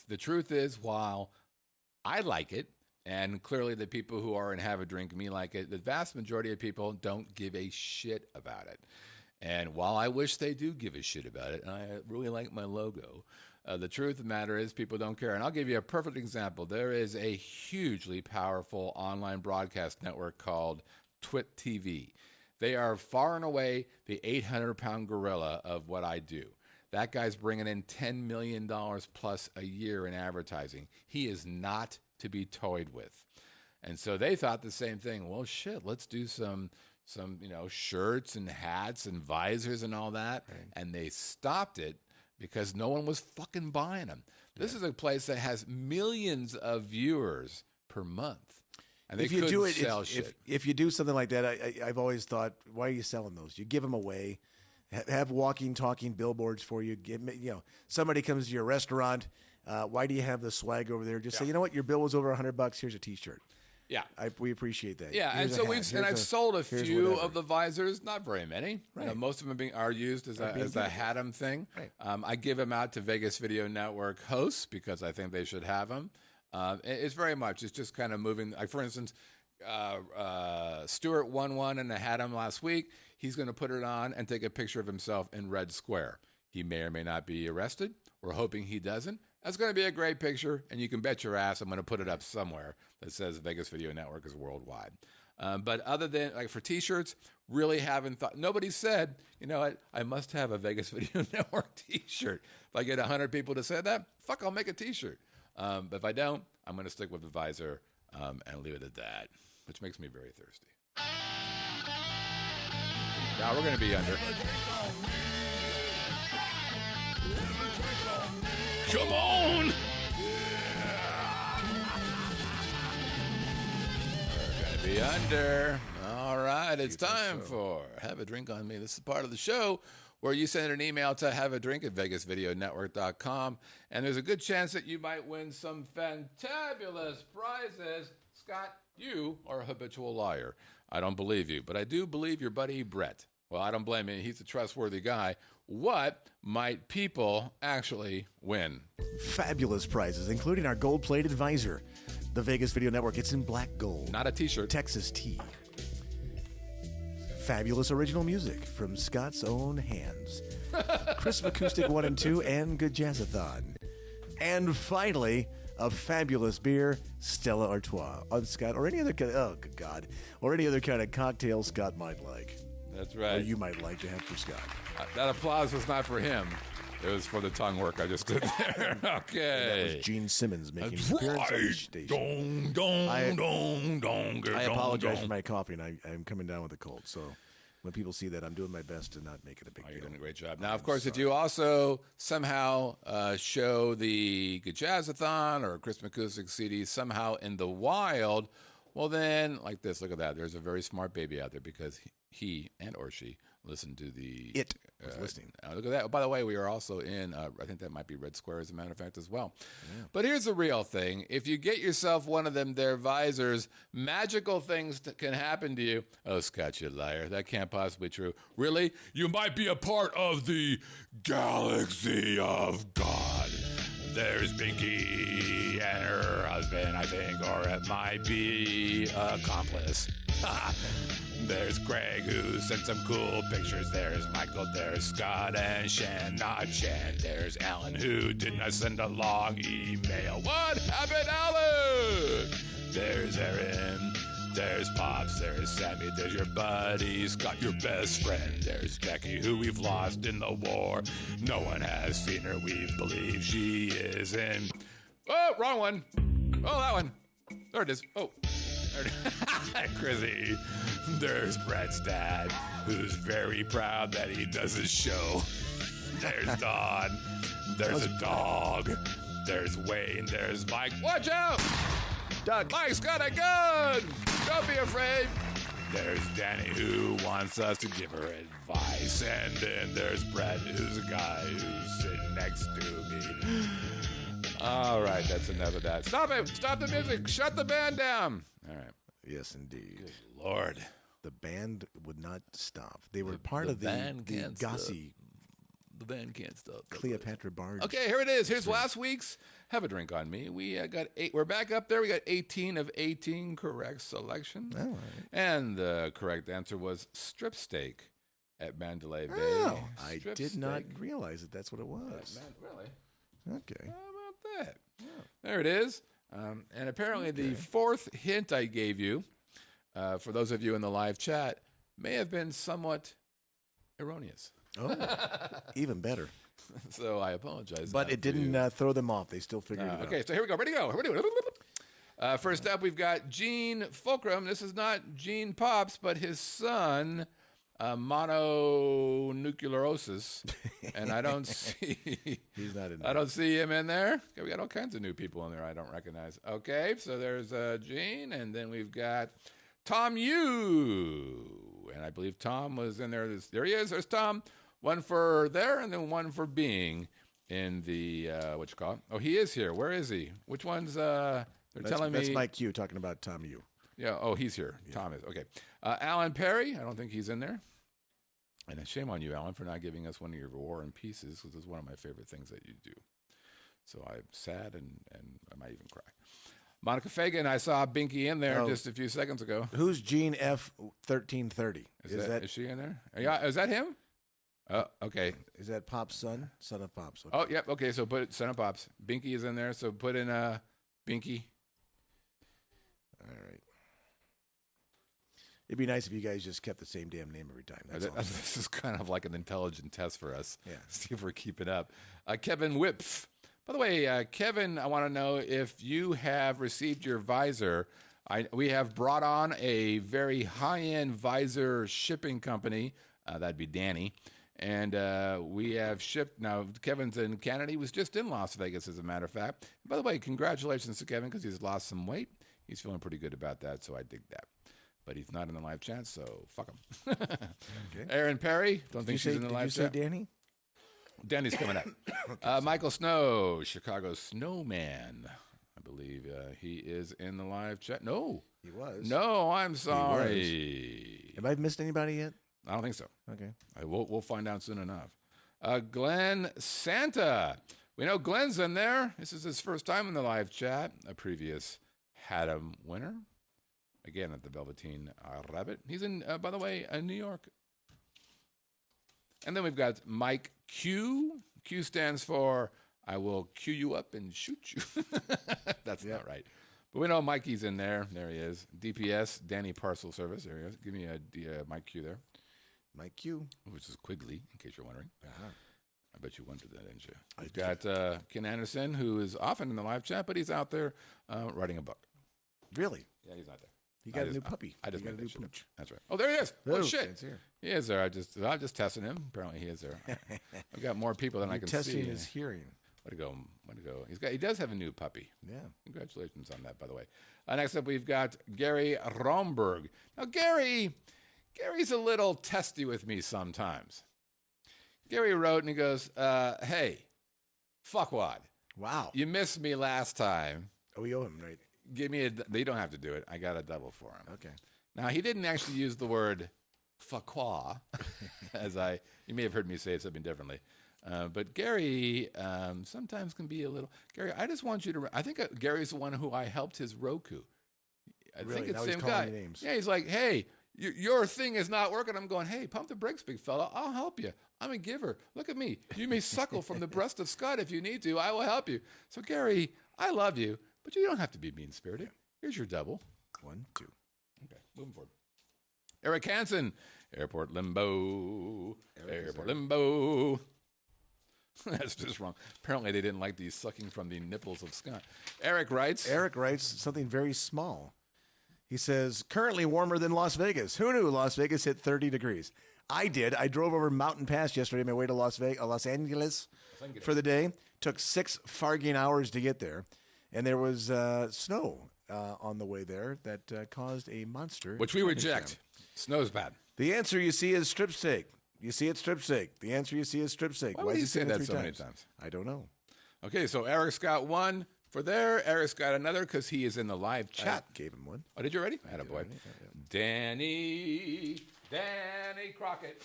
the truth is, while I like it, and clearly the people who are in Have a Drink Me like it, the vast majority of people don't give a shit about it. And while I wish they do give a shit about it, and I really like my logo, the truth of the matter is people don't care. And I'll give you a perfect example. There is a hugely powerful online broadcast network called Twit TV. They are far and away the 800-pound gorilla of what I do. That guy's bringing in $10 million plus a year in advertising. He is not to be toyed with. And so they thought the same thing. Well, shit, let's do some shirts and hats and visors and all that. Right. And they stopped it because no one was fucking buying them. This is a place that has millions of viewers per month. And they if you couldn't do it, sell shit. if you do something like that, I've always thought, why are you selling those? You give them away. Have walking, talking billboards for you. Somebody comes to your restaurant. Why do you have the swag over there? Just say, you know what, your bill was over $100. Here's a T-shirt. Yeah, we appreciate that. yeah, Here's and so a hat. I've sold a few whatever. of the visors, not very many. Right. Most of them are used as a Haddam thing. Right. I give them out to Vegas Video Network hosts because I think they should have them. It's very much. It's just kind of moving. Like for instance, Stewart won one and had him last week. He's going to put it on and take a picture of himself in Red Square. He may or may not be arrested. We're hoping he doesn't. That's going to be a great picture, and you can bet your ass I'm going to put it up somewhere that says Vegas Video Network is worldwide. But other than, like for T-shirts, really haven't thought. Nobody said, you know what, I must have a Vegas Video Network T-shirt. If I get 100 people to say that, fuck, I'll make a T-shirt. But if I don't, I'm going to stick with the visor and leave it at that, which makes me very thirsty. Now we're going to be under. Come on! We're going to be under. All right, it's time for Have a Drink on Me. This is part of the show where you send an email to haveadrink@vegasvideonetwork.com, and there's a good chance that you might win some fantabulous prizes. Scott, you are a habitual liar. I don't believe you, but I do believe your buddy Brett. Well, I don't blame him. He's a trustworthy guy. What might people actually win? Fabulous prizes, including our gold-plated visor. The Vegas Video Network, it's in black gold. Not a T-shirt. Texas tea. Fabulous original music from Scott's own hands. Crisp Acoustic 1 and 2 and Good Jazzathon. And finally, a fabulous beer, Stella Artois. On Scott, or any other kind of, oh, good God, or any other kind of cocktail Scott might like. That's Or right. you might like to have for Scott. That applause was not for him. It was for the tongue work I just did there. Okay. That was Gene Simmons making an appearance on the station. I apologize for my coffee, and I'm coming down with a cold. So when people see that, I'm doing my best to not make it a big You're deal. doing a great job. Now, of course, if you also somehow show the Good Jazzathon or Christmas Acoustic CD somehow in the wild, well then, like this, look at that. There's a very smart baby out there because he and or she listened to the... It was listening. Look at that. Oh, by the way, we are also in, I think that might be Red Square as a matter of fact as well. Yeah. But here's the real thing. If you get yourself one of them there visors, magical things can happen to you. Oh, Scott, you liar. That can't possibly be true. Really? You might be a part of the galaxy of God. There's Binky and her husband, I think, or it might be accomplice. There's Greg, who sent some cool pictures. There's Michael, there's Scott and Shan, not Shan. There's Alan, who did not send a long email. What happened, Alan? There's Aaron, there's Pops, there's Sammy, there's your buddy Scott, your best friend. There's Jackie, who we've lost in the war. No one has seen her, we believe she is in... Oh, wrong one. Oh, that one. There it is. Oh. Chrissy. There's Brett's dad, who's very proud that he does his show. There's Don. There's a dog. There's Wayne. There's Mike. Watch out! Doug. Mike's got a gun! Don't be afraid. There's Danny, who wants us to give her advice. And then there's Brett, who's a guy who's sitting next to me. All right, that's enough of that. Stop it! Stop the music! Shut the band down! All right. Yes, indeed. Good Lord. The band would not stop. They were part of the Gossi The band can't stop. Cleopatra Barge. Okay, here it is. Here's last week's Have a Drink on Me. We got 8. We're back up there. We got 18 of 18 correct selections. All right. And the correct answer was strip steak at Mandalay Bay. Oh, I Strip did not steak realize that that's what it was. Really? Okay. How about that? Yeah. There it is. And apparently the fourth hint I gave you, for those of you in the live chat, may have been somewhat erroneous. Oh, even better. So I apologize. But it didn't throw them off. They still figured it out. Okay, so here we go. Ready to go. First up, we've got Gene Fulcrum. This is not Gene Pops, but his son, mononuclearosis, and I don't see He's not in I there. don't see him in there. Okay, we got all kinds of new people in there I don't recognize. Okay, so there's Gene, and then we've got Tom Yu, and I believe Tom was in there. There he is. There's Tom. One for there, and then one for being in the what you call it? Oh, he is here. Where is he? Which one's? They're telling me That's Mike Q talking about Tom Yu. Yeah. Oh, he's here. Yeah. Tom is okay. Alan Perry. I don't think he's in there. And shame on you, Alan, for not giving us one of your War and Pieces, because it's one of my favorite things that you do. So I'm sad, and I might even cry. Monica Fagan, I saw Binky in there just a few seconds ago. Who's Gene F1330? Is she in there? Yeah, is that him? Okay. Is that Pop's son? Son of Pop's. Okay. Oh, yep. Okay, so put Son of Pops. Binky is in there, so put in Binky. All right. It'd be nice if you guys just kept the same damn name every time. That's all. This is kind of like an intelligent test for us. Yeah. See if we're keeping up. Kevin Whipf. By the way, Kevin, I want to know if you have received your visor. We have brought on a very high-end visor shipping company. That'd be Danny. And we have shipped. Now, Kevin's in Canada. He was just in Las Vegas, as a matter of fact. And by the way, congratulations to Kevin, because he's lost some weight. He's feeling pretty good about that, so I dig that. But he's not in the live chat, so fuck him. Okay. Erin Perry, don't think she's in the live chat. Did you say Danny? Danny's coming up. Okay, Michael Snow, Chicago Snowman. I believe he is in the live chat. No. He was. No, I'm sorry. Have I missed anybody yet? I don't think so. Okay. We'll find out soon enough. Glenn Santa. We know Glenn's in there. This is his first time in the live chat. A previous Haddam winner. Again, at the Velveteen Rabbit. He's in, by the way, New York. And then we've got Mike Q. Q stands for I will cue you up and shoot you. That's not right. But we know Mikey's in there. There he is. DPS, Danny Parcel Service. There he is. Give me a Mike Q there. Mike Q. Which is Quigley, in case you're wondering. Uh-huh. I bet you wondered that, didn't you? We've got Ken Anderson, who is often in the live chat, but he's out there writing a book. Really? Yeah, he's not there. He got a new puppy. I just got made a new that shit up. pooch. That's right. Oh, there he is. Oh, shit. It's here. He is there. I'm just testing him. Apparently, he is there. I've got more people than I can testing see. his hearing. Way to go. Way to go. He does have a new puppy. Yeah. Congratulations on that, by the way. Next up, we've got Gary Romberg. Now, Gary's a little testy with me sometimes. Gary wrote and he goes, hey, fuckwad. Wow. You missed me last time. Oh, we owe him, right? Give me you don't have to do it. I got a double for him. Okay. Now, he didn't actually use the word fuckwa, you may have heard me say something differently. But Gary sometimes can be a little. Gary, I just want you to. I think Gary's the one who I helped his Roku. I think it's the same guy. Names. Yeah, he's like, hey, your thing is not working. I'm going, hey, pump the brakes, big fella. I'll help you. I'm a giver. Look at me. You may suckle from the breast of Scott if you need to. I will help you. So, Gary, I love you, but you don't have to be mean-spirited. Here's your double. 1, 2. Okay, moving forward. Eric Hansen, Airport Limbo. Airport Limbo. That's just wrong. Apparently, they didn't like these sucking from the nipples of Scott. Eric writes something very small. He says, currently warmer than Las Vegas. Who knew Las Vegas hit 30 degrees? I did. I drove over Mountain Pass yesterday on my way to Los Angeles for the day. Took 6 farging hours to get there. And there was snow on the way there that caused a monster. Which we reject. Snow's bad. The answer you see is strip steak. You see it strip steak. The answer you see is strip steak. Why would he say that so many times? I don't know. Okay, so Eric's got one for there. Eric's got another because he is in the live chat. I gave him one. Oh, did you already? Attaboy. Danny Crockett.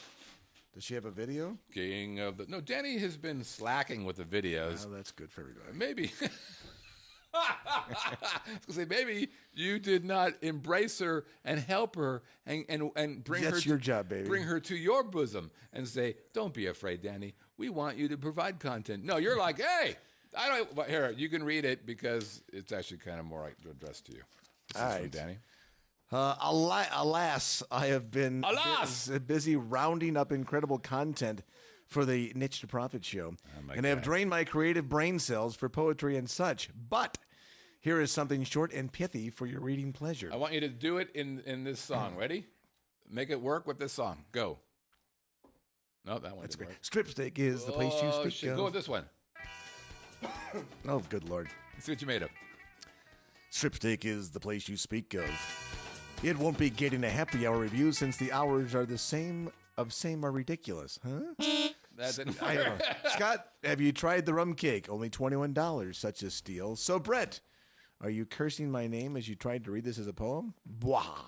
Does she have a video? King of the... No, Danny has been slacking with the videos. Oh, that's good for everybody. Maybe... I was going to say, maybe you did not embrace her and help her and bring That's her. your job, baby. Bring her to your bosom and say, "Don't be afraid, Danny. We want you to provide content." No, you're like, "Hey, I don't." But here, you can read it because it's actually kind of more addressed to you. This is from Danny. Alas, I have been busy rounding up incredible content for the Niche to Profit show, and I have drained my creative brain cells for poetry and such. But here is something short and pithy for your reading pleasure. I want you to do it in this song. Ready? Make it work with this song. Go. No, that one. That's didn't great. work. Strip steak is the place you Oh, speak shit. of. Go with this one. Oh, good Lord. Let's see what you made of. Strip steak is the place you speak of. It won't be getting a happy hour review since the hours are the same are ridiculous, huh? That didn't I know. Scott, have you tried the rum cake? Only $21, such a steal. So, Brett, are you cursing my name as you tried to read this as a poem? Blah.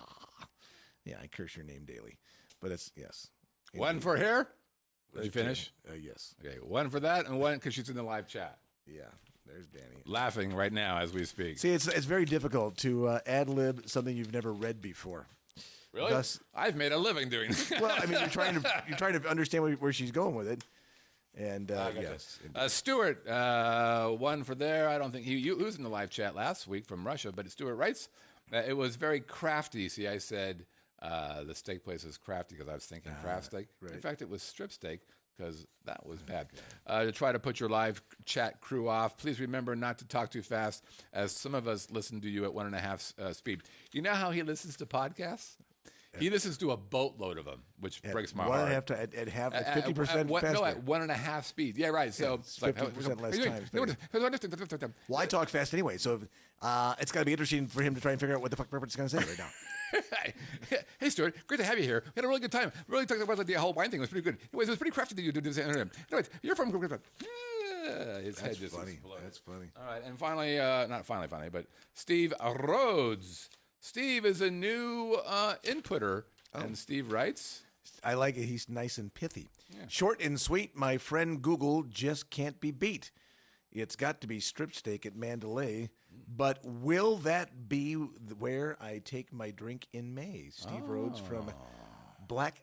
Yeah, I curse your name daily. But it's, yes. One for here. Did you finish? Yes. Okay, one for that and one because she's in the live chat. Yeah, there's Danny. Laughing right now as we speak. See, it's very difficult to ad-lib something you've never read before. Really? Thus- I've made a living doing that. Well, I mean, you're trying to understand where she's going with it. And yes. Stuart, one for there. I don't think he was in the live chat last week from Russia, but Stuart writes, it was very crafty. See, I said the steak place is crafty because I was thinking craft steak. right. In fact, it was strip steak because that was bad. To try to put your live chat crew off, please remember not to talk too fast, as some of us listen to you at 1.5 speed. You know how he listens to podcasts? He listens to a boatload of them, which breaks my heart. At 50% faster. No, at 1.5 speed. Yeah, right. So it's 50% less time. Well, I talk fast anyway, so it's got to be interesting for him to try and figure out what the fuck Robert's going to say right now. Hey, Stuart, great to have you here. We had a really good time. Really talked about the whole wine thing. It was pretty good. Anyways, it was pretty crafty that you did this. Anyways, you're from... His head just funny. exploded. That's funny. All right, and finally, not finally, but Steve Rhodes. Steve is a new inputter, and Steve writes... I like it. He's nice and pithy. Yeah. Short and sweet, my friend Google just can't be beat. It's got to be strip steak at Mandalay, but will that be where I take my drink in May? Steve Rhodes from Black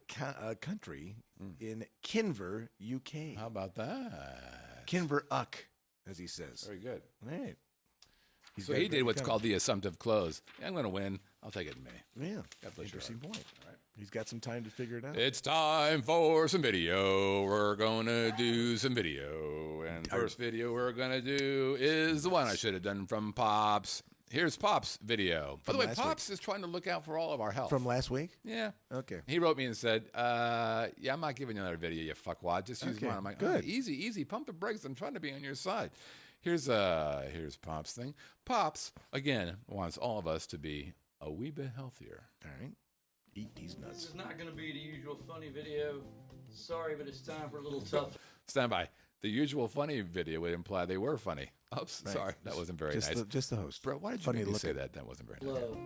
Country in Kinver, UK. How about that? Kinver Uck, as he says. Very good. All right. So he did what's called the assumptive close. Yeah, I'm going to win. I'll take it in May. Yeah. God bless Interesting your heart. point. All right. He's got some time to figure it out. It's time for some video. We're going to do some video. And first video we're going to do is the one I should have done from Pops. Here's Pops' video. By the way, Pops is trying to look out for all of our health. From last week? Yeah. Okay. He wrote me and said, yeah, I'm not giving you another video, you fuckwad. Just use one. I'm like, good. Easy. Pump the brakes. I'm trying to be on your side. Here's Pops' thing. Pops, again, wants all of us to be a wee bit healthier. All right. Eat these nuts. This is not going to be the usual funny video. Sorry, but it's time for a little tough. Stand by. The usual funny video would imply they were funny. Oops, sorry. That wasn't very nice. Just the host. Bro, why did you make me say that? That wasn't very nice. Love.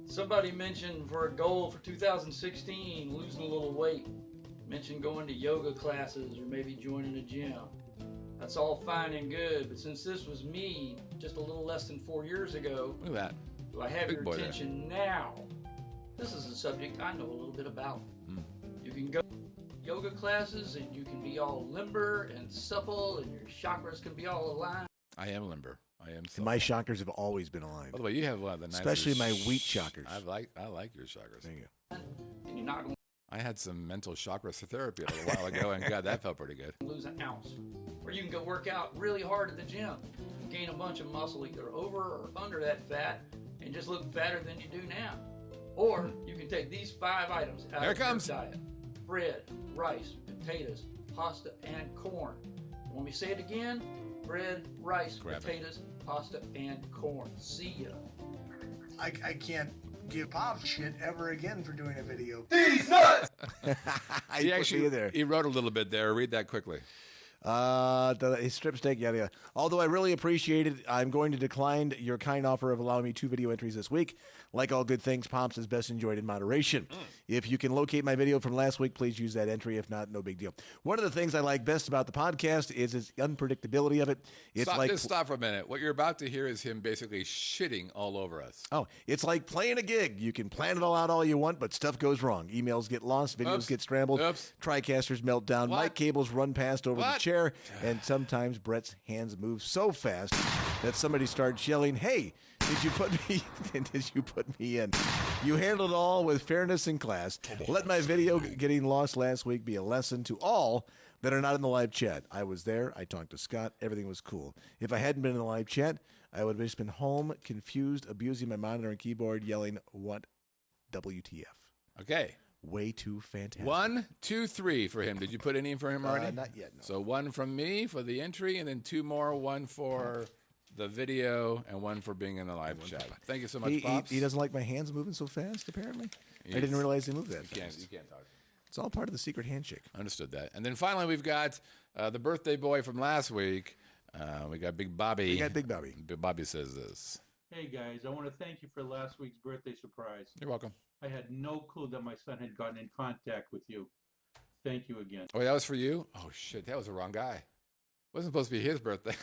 Somebody mentioned for a goal for 2016, losing a little weight. Mentioned going to yoga classes or maybe joining a gym. That's all fine and good, but since this was me just a little less than 4 years ago, Look at that. do I have Big your boy there. attention now? This is a subject I know a little bit about. You can go to yoga classes and you can be all limber and supple and your chakras can be all aligned. I am limber. I am so. My chakras have always been aligned. By the way, you have one of the nicest. Especially my wheat chakras. I like your chakras. There you go. And you're not going I had some mental chakra therapy a little while ago, and God, that felt pretty good. to lose an ounce. Or you can go work out really hard at the gym, gain a bunch of muscle either over or under that fat, and just look fatter than you do now. Or you can take these 5 items out Here of it comes. your diet: bread, rice, potatoes, pasta, and corn. Want me to say it again? Bread, rice, Grab it. potatoes, pasta, and corn. See ya. I can't give Pop shit ever again for doing a video. He actually he wrote a little bit there. Read that quickly. His strip steak, yada yada. Although I really appreciate it, I'm going to decline your kind offer of allowing me 2 video entries this week. Like all good things, Pops is best enjoyed in moderation. If you can locate my video from last week, please use that entry. If not, no big deal. One of the things I like best about the podcast is its unpredictability of it. It's Just stop for a minute. What you're about to hear is him basically shitting all over us. Oh, it's like playing a gig. You can plan it all out all you want, but stuff goes wrong. Emails get lost, videos Oops. get scrambled, Oops. TriCasters melt down, What? mic cables run past over the What? chair, and sometimes Brett's hands move so fast that somebody starts yelling, "Hey, did you put me? Did you put me in?" You handled it all with fairness and class. Let my video getting lost last week be a lesson to all that are not in the live chat. I was there. I talked to Scott. Everything was cool. If I hadn't been in the live chat, I would have just been home, confused, abusing my monitor and keyboard, yelling, "What? WTF?" Okay. way too fantastic. 1, 2, 3 for him. Did you put any in for him already? Not yet. No. So 1 from me for the entry, and then 2 more. 1 for the video, and 1 for being in the live chat. Thank you so much, Pops. He doesn't like my hands moving so fast. Apparently, I didn't realize they moved that fast. You can't talk. It's all part of the secret handshake. Understood that. And then finally, we've got the birthday boy from last week. We got Big Bobby. We got Big Bobby. Big Bobby says this. Hey guys, I want to thank you for last week's birthday surprise. You're welcome. I had no clue that my son had gotten in contact with you. Thank you again. Oh, that was for you? Oh, shit. That was the wrong guy. It wasn't supposed to be his birthday.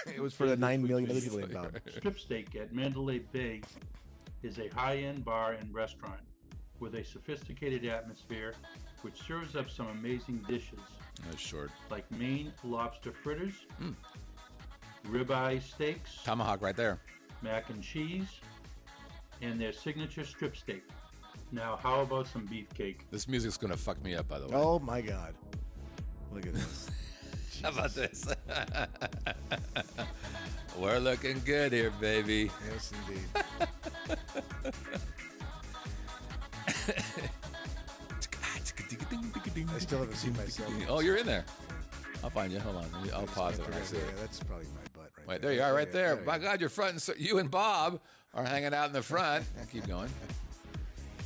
It was for the 9 million other people involved. Strip Steak at Mandalay Bay is a high-end bar and restaurant with a sophisticated atmosphere which serves up some amazing dishes That's short. like Maine lobster fritters, ribeye steaks, Tomahawk right there. mac and cheese, and their signature strip steak. Now, how about some beefcake? This music's going to fuck me up, by the way. Oh my God! Look at this. How about this? We're looking good here, baby. Yes, indeed. I still haven't seen myself. Oh, you're in there. I'll find you. Hold on. I'll pause it when I see Yeah, it. that's probably my butt right Wait, there you are, right there. you My go. God, you're front. And so you and Bob are hanging out in the front. Keep going.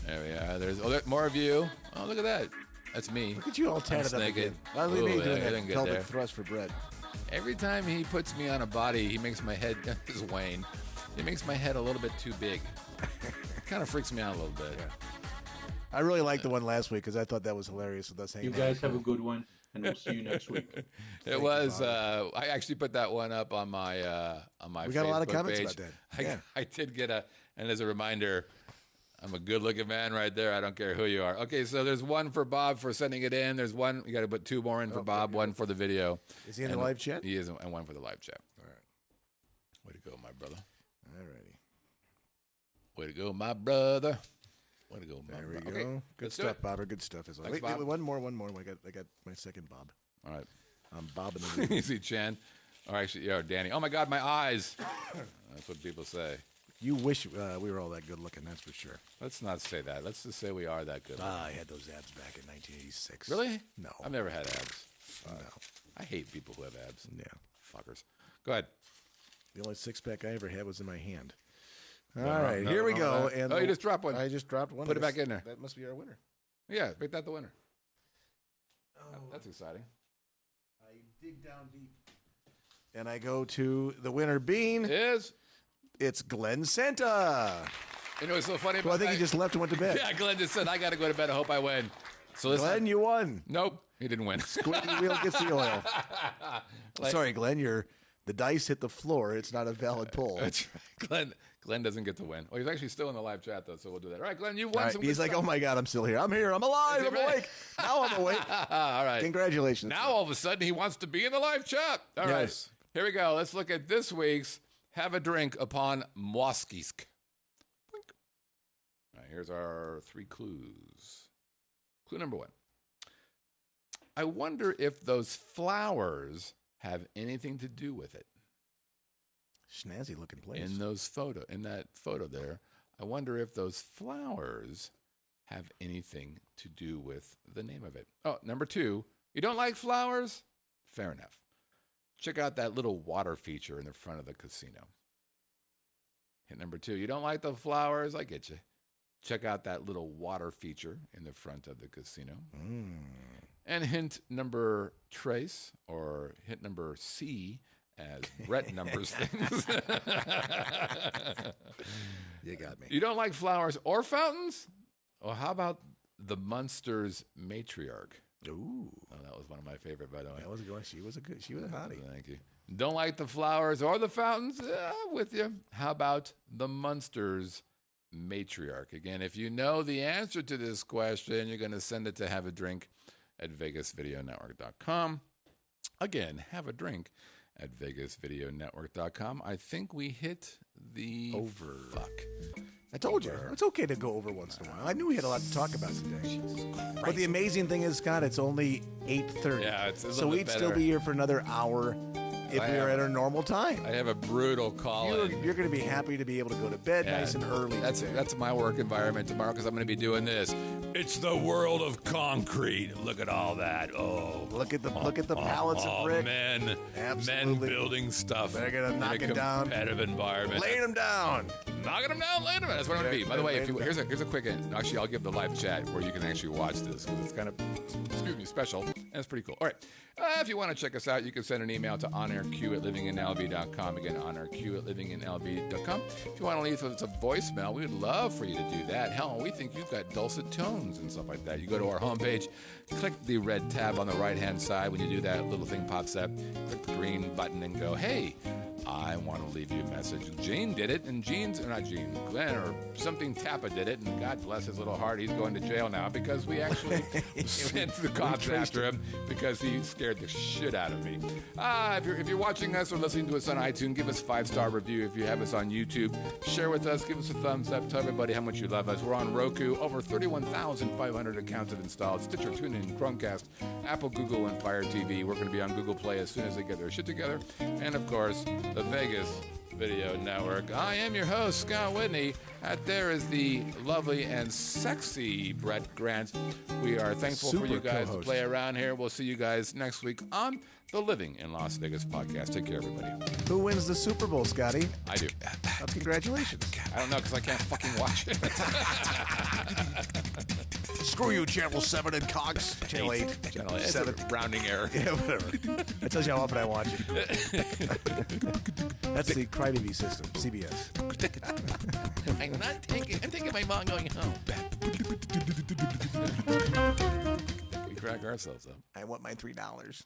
There we are. There's more of you. Oh, look at that. That's me. Look at you all tatted up naked. again. Not only Ooh, me yeah, doing I that didn't get pelvic there. thrust for Brett. Every time he puts me on a body, he makes my head. This is Wayne. He makes my head a little bit too big. Kind of freaks me out a little bit. I really liked the one last week because I thought that was hilarious with us You hanging guys have a good one, and we'll see you next week. It was. I actually put that one up on my We got a lot of Facebook comments page. about that. Yeah. I did get and as a reminder, I'm a good-looking man right there. I don't care who you are. Okay, so there's 1 for Bob for sending it in. There's 1. You got to put 2 more in for Bob. 1 for the video. Is he in the live chat? He is, and 1 for the live chat. All right. Way to go, my brother. All righty. Way to go, my brother. Way to go, my There we brother. go. Okay, Good let's do stuff, it. Bobber. Good stuff as well. Thanks, Wait, Bob. one more. I got my second Bob. All right. I'm bobbing the lead. Easy, Chan. Or actually, yeah, Danny. Oh my God, my eyes. That's what people say. You wish we were all that good looking, that's for sure. Let's not say that. Let's just say we are that good. I had those abs back in 1986. Really? No. I've never had abs. No. I hate people who have abs. Yeah. Fuckers. Go ahead. The only six-pack I ever had was in my hand. All No, right, no, here we no, go. no. And Oh, you just dropped one. I just dropped one. Put it I guess back in there. That must be our winner. Yeah, make that the winner. Oh. That's exciting. I dig down deep. And I go to the winner being, Is. it's Glenn Santa. You know what's so funny about Well, I think that? he just left and went to bed. Yeah, Glenn just said, I got to go to bed. I hope I win. So listen. Glenn, you won. Nope. He didn't win. Squeaky wheel gets the oil. Sorry, Glenn, the dice hit the floor. It's not a valid pull. That's right. Glenn doesn't get to win. Well, he's actually still in the live chat, though, so we'll do that. All right, Glenn, you won All right, some he's good like, stuff. oh my God, I'm still here. I'm here. I'm alive. Is he I'm really? awake. Now I'm awake. All right. Congratulations. Now all of a sudden he wants to be in the live chat. All right. Yes. Here we go. Let's look at this week's Have a Drink upon Moskisk. All right, here's our 3 clues. Clue number 1. I wonder if those flowers have anything to do with it. Snazzy looking place. In that photo there, I wonder if those flowers have anything to do with the name of it. Oh, number 2, you don't like flowers? Fair enough. Check out that little water feature in the front of the casino. Hint number 2, you don't like the flowers? I get you. Check out that little water feature in the front of the casino. And hint number trace, or hint number C, as Brett numbers things. You got me. You don't like flowers or fountains? Well, how about the Munsters matriarch? Ooh. Oh, that was one of my favorite, by the way. That was a good. She was a hottie. Thank you. Don't like the flowers or the fountains? I'm with you. How about the Munsters matriarch? Again, if you know the answer to this question, you're going to send it to have a drink at vegasvideonetwork.com. Again, have a drink at vegasvideonetwork.com. I think we hit the Over. Fuck. I told you. It's okay to go over once in a while. I knew we had a lot to talk about today. But the amazing thing is, Scott, it's only 8:30. Yeah, it's a so little we'd bit still better. be here for another hour if we were at our normal time. I have a brutal calling. You're going to be happy to be able to go to bed nice and early. That's my work environment tomorrow because I'm going to be doing this. It's the world of concrete. Look at all that. Oh, look at the pallets of brick. Men building stuff. They're going to knock it down. Competitive environment. Laying them down. Knocking them down, laying them down. That's what I'm going to be. By the way, here's a quick. Actually, I'll give the live chat where you can actually watch this because it's kind of special and it's pretty cool. All right. If you want to check us out, you can send an email to onairq@livinginlv.com. Again, onairq@livinginlv.com. If you want to leave us a voicemail, we would love for you to do that. Hell, we think you've got dulcet tones and stuff like that. You go to our homepage, click the red tab on the right-hand side. When you do that, a little thing pops up. Click the green button and go, hey, I want to leave you a message. Gene did it, and Glenn or something Tappa did it, and God bless his little heart, he's going to jail now because we actually sent the cops after him because he scared the shit out of me. If you're watching us or listening to us on iTunes, give us a 5-star review. If you have us on YouTube, share with us, give us a thumbs up, tell everybody how much you love us. We're on Roku, over 31,500 accounts have installed, Stitcher, TuneIn, Chromecast, Apple, Google, and Fire TV. We're going to be on Google Play as soon as they get their shit together. And of course, the Vegas Video Network. I am your host, Scott Whitney. Out there is the lovely and sexy Brett Grant. We are thankful for you guys to play around here. We'll see you guys next week on the Living in Las Vegas podcast. Take care, everybody. Who wins the Super Bowl, Scotty? I do. Congratulations. I don't know because I can't fucking watch it. Screw you, Channel 7 and Cox. Channel 8. Channel 8. 7. Rounding error. Yeah, whatever. That tells you how often I watch it. That's the Crybaby system, CBS. I'm taking my mom going home. We crack ourselves up. I want my $3.